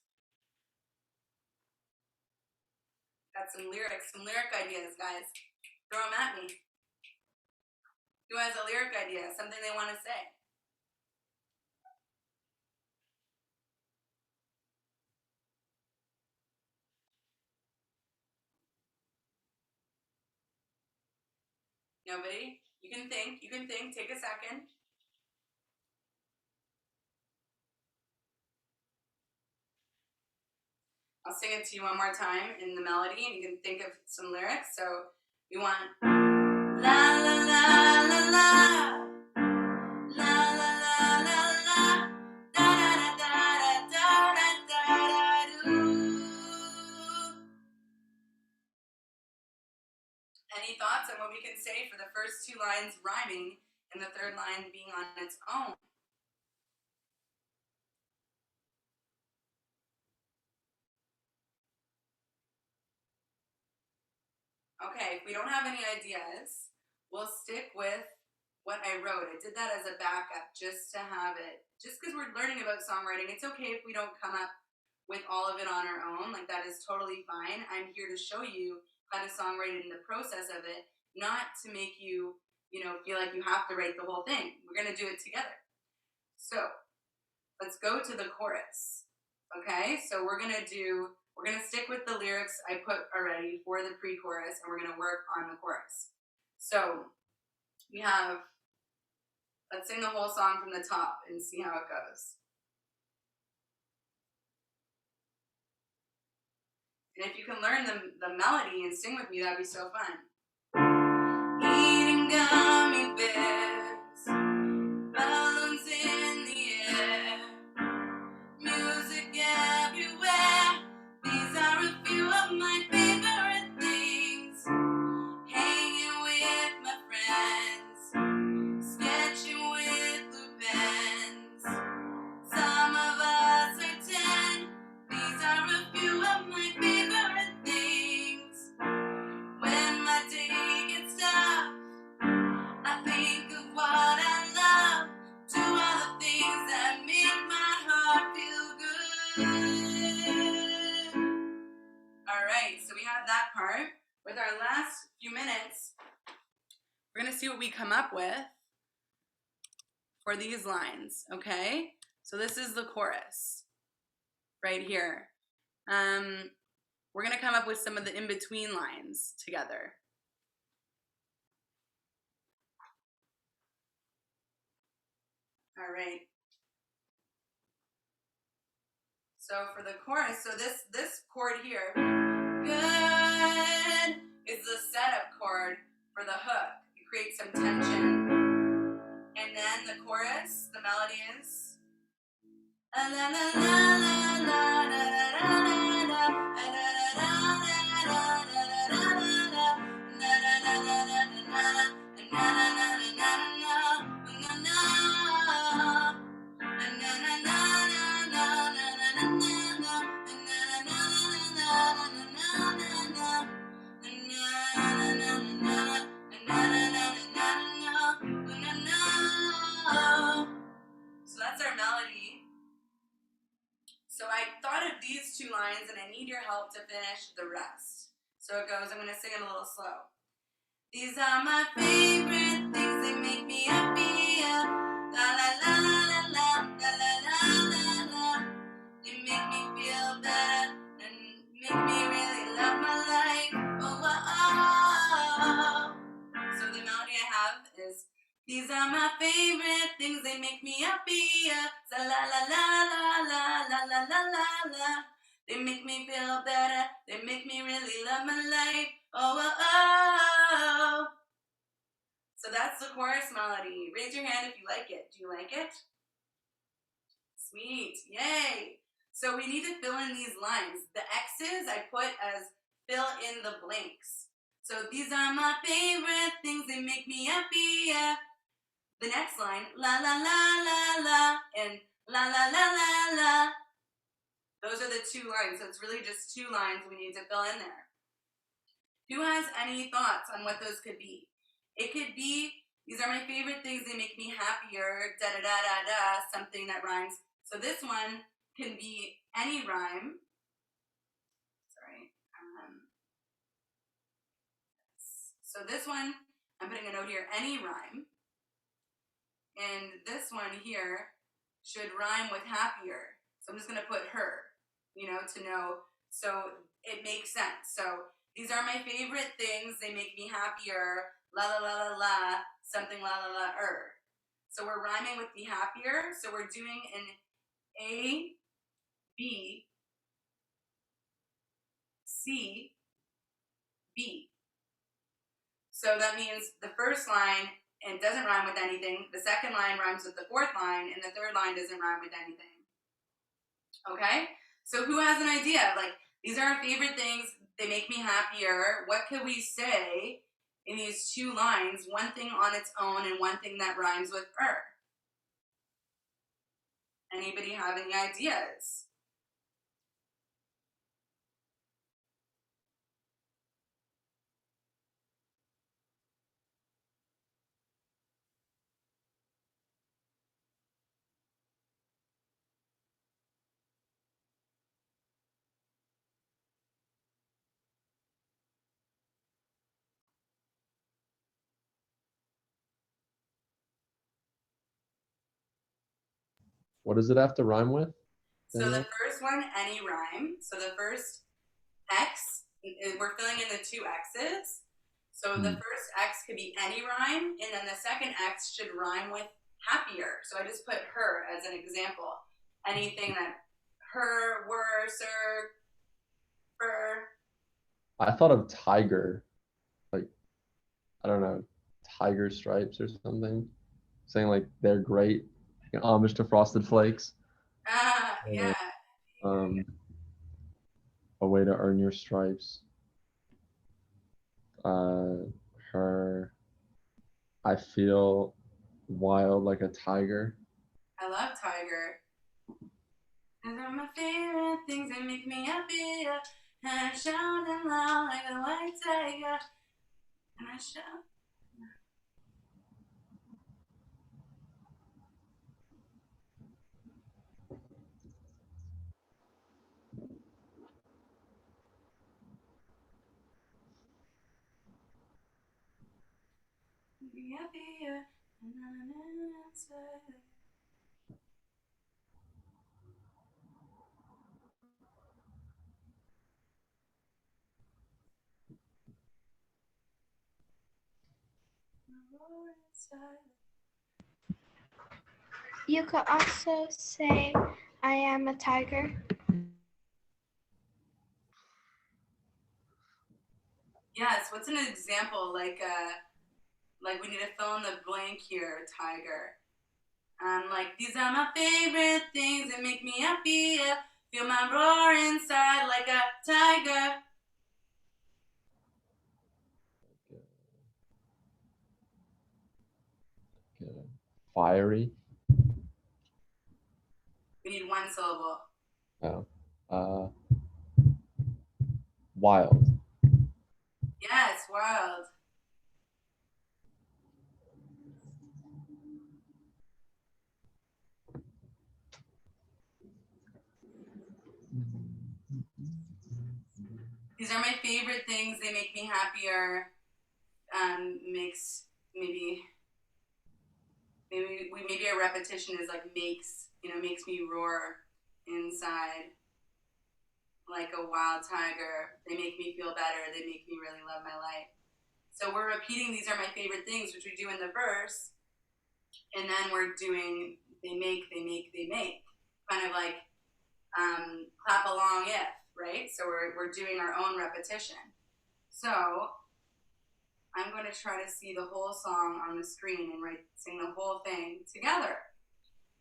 Got some lyric ideas, guys. Throw them at me. Who has a lyric idea? Something they want to say? Nobody? You can think. Take a second. I'll sing it to you one more time in the melody and you can think of some lyrics. So we want la la la la la. La la la la la. Da da da da da da da da do. Any thoughts on what we can say for the first 2 lines rhyming and the third line being on its own? Okay, if we don't have any ideas, we'll stick with what I wrote. I did that as a backup just to have it. Just because we're learning about songwriting, it's okay if we don't come up with all of it on our own. Like, that is totally fine. I'm here to show you how to songwrite in the process of it, not to make you, feel like you have to write the whole thing. We're going to do it together. So let's go to the chorus. Okay, so we're gonna stick with the lyrics I put already for the pre-chorus, and we're gonna work on the chorus. So we have, let's sing the whole song from the top and see how it goes. And if you can learn the melody and sing with me, that'd be so fun. Eating gummy bears, balloons in the air, music everywhere. These are a few of my favorite things. Hanging with my friends, sketching with blue pens. Some of us are 10. These are a few of my favorite things. When my day gets tough, I think of what I love. Do all the things that make my heart feel good. All right, so we have that part. With our last few minutes, we're gonna see what we come up with for these lines, okay? So this is the chorus right here. We're gonna come up with some of the in-between lines together. All right. So for the chorus, so this chord here, good, is the setup chord for the hook. You create some tension. And then the chorus, the melody is la la la la la la la la So that's our melody. So I thought of these 2 lines and I need your help to finish the rest. So it goes, I'm going to sing it a little slow. These are my favorite things, they make me happy. La la la la la la la la la la. They make me feel better and make me really love my life. Oh, oh, oh. So the melody I have is, these are my favorite things, they make me happy. La la la la la la la la la la la. They make me feel better, they make me really love my life. Oh, oh, oh. So that's the chorus melody. Raise your hand if you like it. Do you like it? Sweet, yay. So we need to fill in these lines. The X's I put as fill in the blanks. So these are my favorite things, they make me happy. The next line, la la la la la, and la la la la la. Those are the 2 lines, so it's really just 2 lines we need to fill in there. Who has any thoughts on what those could be? It could be, these are my favorite things, they make me happier, da da da da da, something that rhymes. So this one can be any rhyme. Sorry. So this one, I'm putting a note here, any rhyme. And this one here should rhyme with happier. So I'm just gonna put her, to know, so it makes sense. So these are my favorite things, they make me happier, la la la la la, something la la la So we're rhyming with the happier, so we're doing an A, B, C, B. So that means the first line and doesn't rhyme with anything, the second line rhymes with the fourth line, and the third line doesn't rhyme with anything. Okay? So who has an idea? Like, these are our favorite things, they make me happier. What could we say in these 2 lines? One thing on its own and one thing that rhymes with er. Anybody have any ideas? What does it have to rhyme with? So the first one, any rhyme. So the first X, we're filling in the 2 X's. So the first X could be any rhyme, and then the second X should rhyme with happier. So I just put her as an example. Anything that her, were, sir, her. I thought of tiger, like, I don't know, tiger stripes or something. Saying like they're great, homage to Frosted Flakes. Yeah. A way to earn your stripes. Her, I feel wild like a tiger. I love tiger. These are my favorite things that make me happy. And I shout them loud like a white tiger. And I shout. Be happier. You could also say, I am a tiger. Yes, what's an example? Like we need to fill in the blank here, tiger. Like, these are my favorite things that make me happy. Feel my roar inside like a tiger. Fiery. We need 1 syllable. Oh. Wild. Yes, wild. These are my favorite things. They make me happier. Makes maybe a repetition is like makes me roar inside like a wild tiger. They make me feel better. They make me really love my life. So we're repeating these are my favorite things, which we do in the verse, and then we're doing they make. Kind of like clap along if, right? So we're doing our own repetition. So I'm going to try to see the whole song on the screen and sing the whole thing together.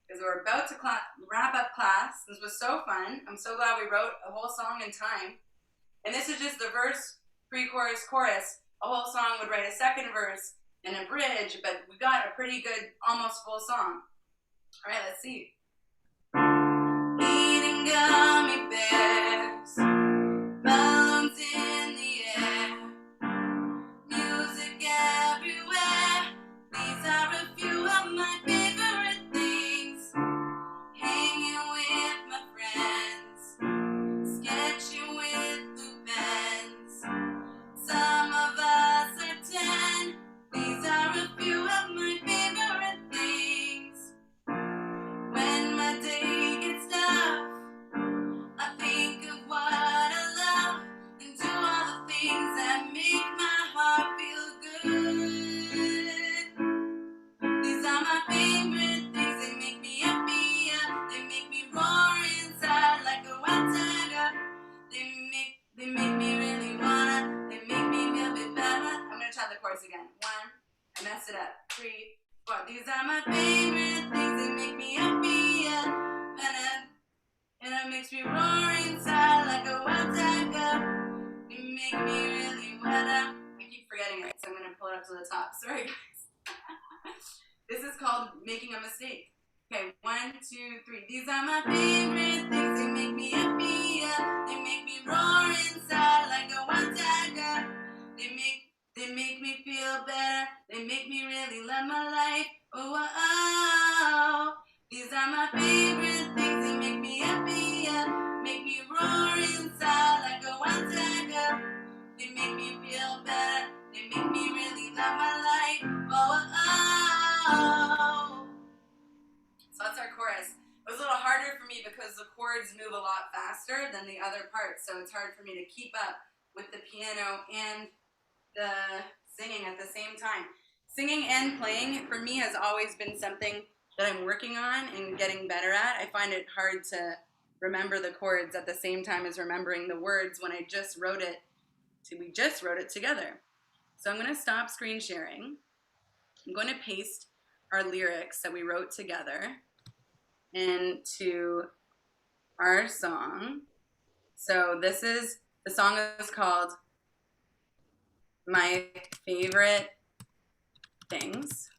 Because we're about to wrap up class. This was so fun. I'm so glad we wrote a whole song in time. And this is just the verse, pre-chorus, chorus. a whole song would write a second verse and a bridge, but we got a pretty good, almost full song. All right, let's see. Eating gummy bears, balloons in the air, music everywhere. These are a few of my favorite things. Hanging with my friends, sketching with blue pens. Some of us are 10. These are a few of my favorite things. When my day gets tough, I think of what I love and do all the things that make my heart feel good. These are my favorite things. They make me happier. They make me roar inside like a wild tiger. They make me really wanna. They make me feel a bit better. I'm gonna try the chorus again. 1, I messed it up. 3, 4. These are my favorite things. They make me happier. And it makes me roar inside like a wild tiger. They make me really wanna. I keep forgetting it, so I'm gonna pull it up to the top. Sorry, guys. This is called Making a Mistake. Okay, 1, 2, 3. These are my favorite things. They make me happier. They make me roar inside like a wild tiger. They make me feel better. They make me really love my life. Oh, oh, oh. These are my favorite things. They make me happier. Make me roar inside like a wild tiger. They make me feel better. They make me really love my life. Oh, oh, oh. So that's our chorus. It was a little harder for me because the chords move a lot faster than the other parts, so it's hard for me to keep up with the piano and the singing at the same time. Singing and playing for me has always been something that I'm working on and getting better at. I find it hard to remember the chords at the same time as remembering the words when I just wrote it. We just wrote it together. So I'm going to stop screen sharing. I'm going to paste our lyrics that we wrote together into our song. So the song is called My Favorite Things.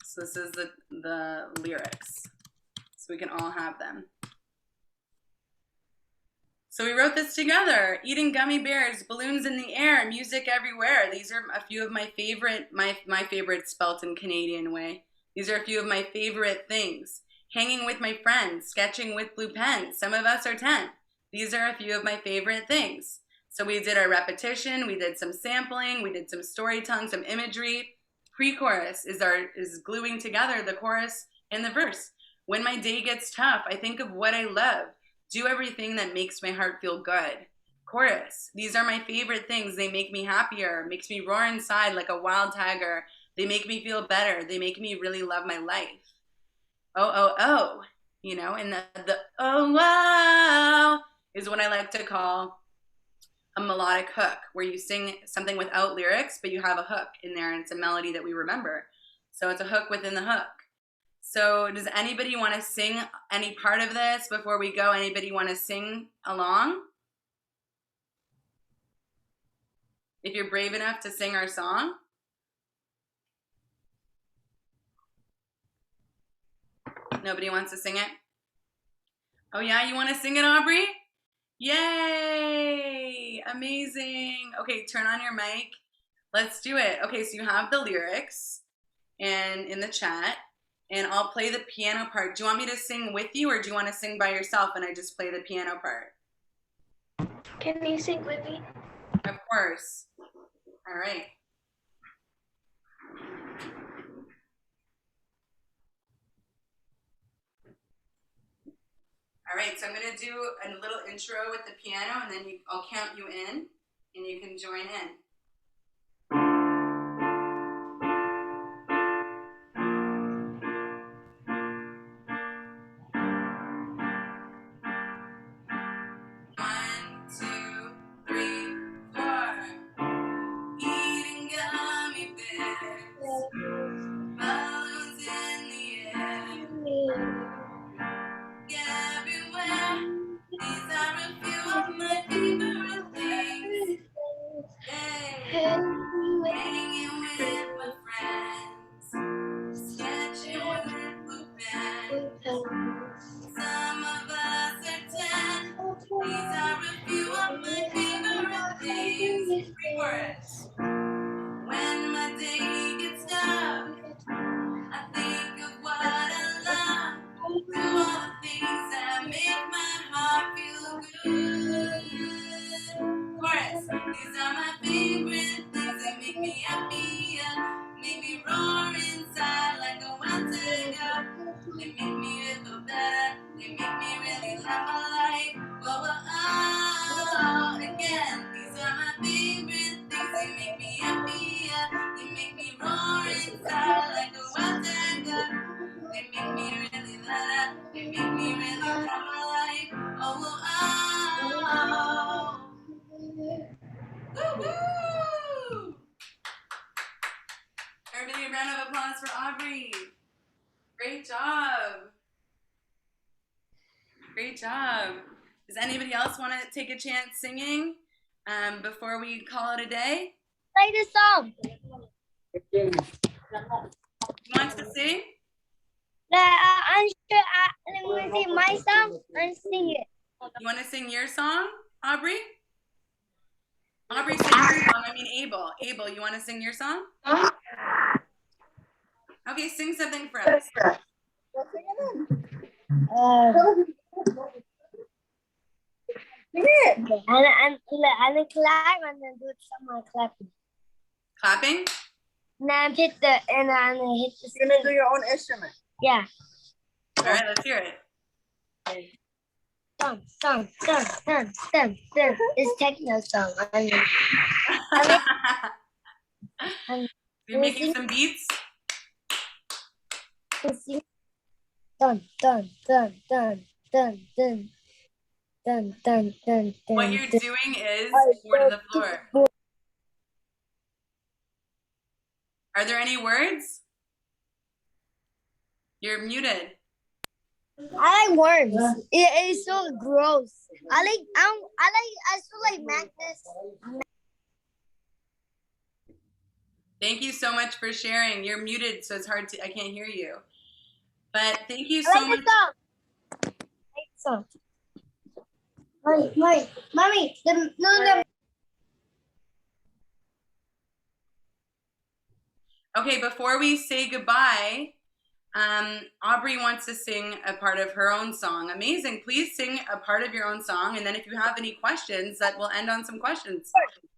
So this is the lyrics, so we can all have them. So we wrote this together. Eating gummy bears, balloons in the air, music everywhere. These are a few of my favorite, my favorite spelt in Canadian way. These are a few of my favorite things. Hanging with my friends, sketching with blue pens. Some of us are 10. These are a few of my favorite things. So we did our repetition, we did some sampling, we did some storytelling, some imagery. Pre-chorus is gluing together the chorus and the verse. When my day gets tough, I think of what I love. Do everything that makes my heart feel good. Chorus. These are my favorite things. They make me happier. Makes me roar inside like a wild tiger. They make me feel better. They make me really love my life. Oh, oh, oh. You know, and the oh, wow is what I like to call a melodic hook, where you sing something without lyrics, but you have a hook in there, and it's a melody that we remember. So it's a hook within the hook. So does anybody want to sing any part of this before we go? Anybody want to sing along? If you're brave enough to sing our song. Nobody wants to sing it? Oh yeah, you want to sing it, Aubrey? Yay! Amazing. Okay, turn on your mic. Let's do it. Okay, so you have the lyrics and in the chat. And I'll play the piano part. Do you want me to sing with you, or do you want to sing by yourself and I just play the piano part? Can you sing with me? Of course. All right. All right, so I'm going to do a little intro with the piano, and then I'll count you in, and you can join in. These are a few of my favorite X.ARI. Great job. Great job. Does anybody else want to take a chance singing before we call it a day? Play the song. Who wants to sing? I'm sure. Let me sing my song and sing it. You want to sing your song, Aubrey? Aubrey, sing your song. I mean, Abel. Abel, you want to sing your song? Okay, sing something for us. And clap and then do some more clapping. Clapping? And I'm hit the You're gonna do your own instrument. Yeah. All right, let's hear it. Dun. It's techno song. You're making some beats? Dun. What you're doing is four to the floor. Are there any words? You're muted. I like worms. It's so gross. I still like Magnus. Thank you so much for sharing. You're muted, so it's hard to, I can't hear you. But thank you I so like much. the song. Mommy, no. Okay, before we say goodbye, Aubrey wants to sing a part of her own song. Amazing. Please sing a part of your own song. And then if you have any questions, that will end on some questions.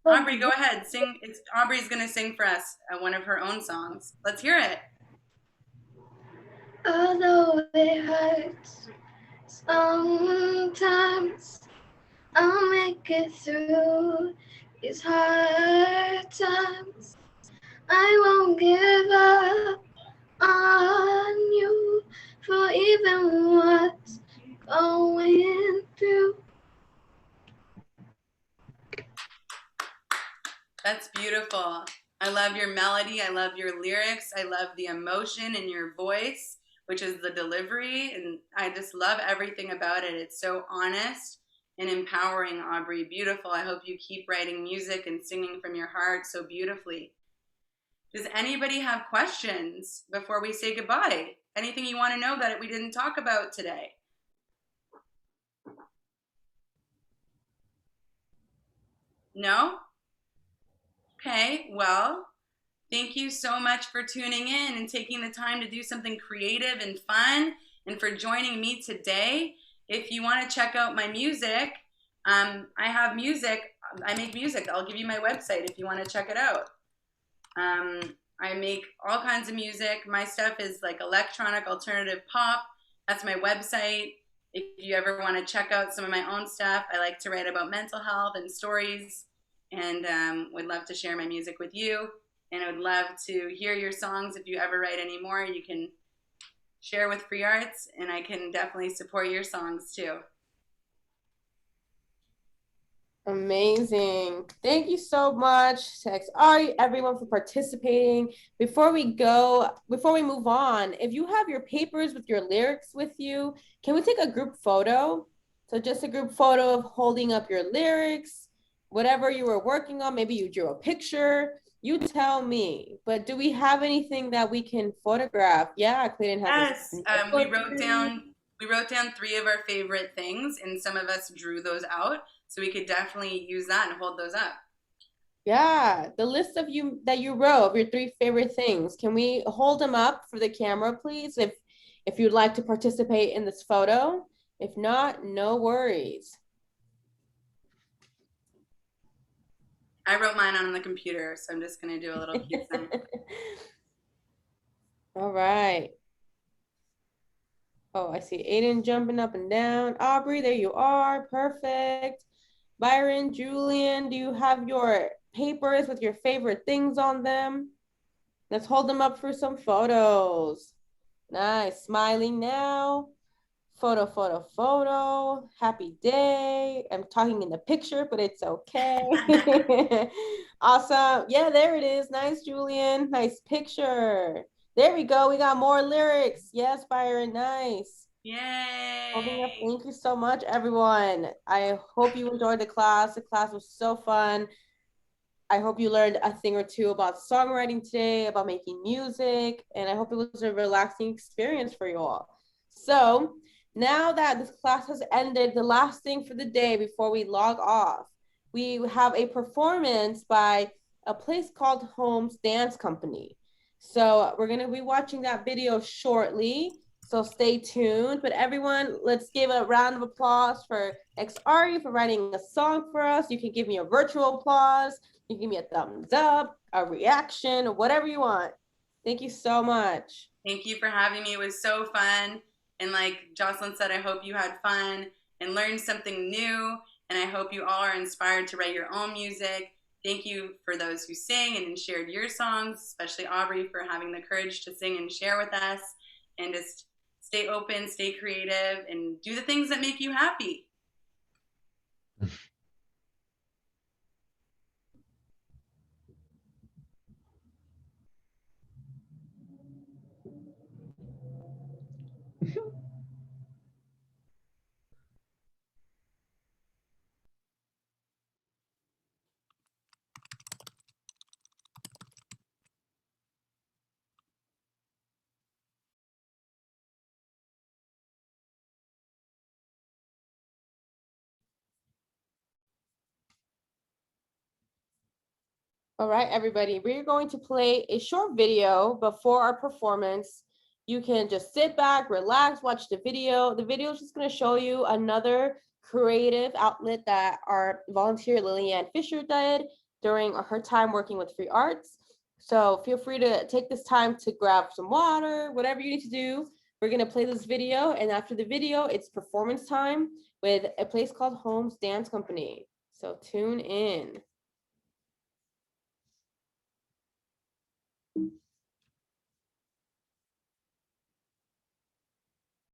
Aubrey, go ahead. Sing. Aubrey's going to sing for us one of her own songs. Let's hear it. Although it hurts, sometimes I'll make it through these hard times. I won't give up on you for even what's going through. That's beautiful. I love your melody. I love your lyrics. I love the emotion in your voice, which is the delivery. And I just love everything about it. It's so honest and empowering, Aubrey. Beautiful. I hope you keep writing music and singing from your heart so beautifully. Does anybody have questions before we say goodbye? Anything you want to know that we didn't talk about today? No? Okay, well, thank you so much for tuning in and taking the time to do something creative and fun and for joining me today. If you want to check out my music, I have music. I make music. I'll give you my website if you want to check it out. I make all kinds of music. My stuff is like electronic alternative pop. That's my website. If you ever want to check out some of my own stuff, I like to write about mental health and stories, and would love to share my music with you. And I would love to hear your songs. If you ever write any more, you can share with Free Arts, and I can definitely support your songs too. Amazing. Thank you so much to X.ARI, everyone, for participating. Before we move on, if you have your papers with your lyrics with you, can we take a group photo? So just a group photo of holding up your lyrics, whatever you were working on. Maybe you drew a picture. You tell me. But do we have anything that we can photograph? Yeah, Clayton has. Yes, we wrote down 3 of our favorite things, and some of us drew those out. So we could definitely use that and hold those up. Yeah, the list of you that you wrote of your 3 favorite things. Can we hold them up for the camera, please? If you'd like to participate in this photo. If not, no worries. I wrote mine on the computer, so I'm just gonna do a little cute thing. All right. Oh, I see Aiden jumping up and down. Aubrey, there you are. Perfect. Byron, Julian, do you have your papers with your favorite things on them? Let's hold them up for some photos. Nice. Smiling now. Photo. Happy day. I'm talking in the picture, but it's okay. Awesome. Yeah, there it is. Nice, Julian. Nice picture. There we go. We got more lyrics. Yes, Byron. Nice. Holding up. Yay! Thank you so much, everyone. I hope you enjoyed the class. The class was so fun. I hope you learned a thing or two about songwriting today, about making music, and I hope it was a relaxing experience for you all. So now that this class has ended, the last thing for the day before we log off, we have a performance by a place called Home's Dance Company. So we're gonna be watching that video shortly. So stay tuned. But everyone, let's give a round of applause for X.ARI for writing a song for us. You can give me a virtual applause. You can give me a thumbs up, a reaction, whatever you want. Thank you so much. Thank you for having me. It was so fun. And like Jocelyn said, I hope you had fun and learned something new. And I hope you all are inspired to write your own music. Thank you for those who sing and shared your songs, especially Aubrey for having the courage to sing and share with us. And just stay open, stay creative, and do the things that make you happy. All right, everybody, we're going to play a short video before our performance. You can just sit back, relax, watch the video. The video is just going to show you another creative outlet that our volunteer Lillian Fisher did during her time working with Free Arts. So feel free to take this time to grab some water, whatever you need to do. We're going to play this video, and after the video, it's performance time with a place called Home's Dance Company. So tune in.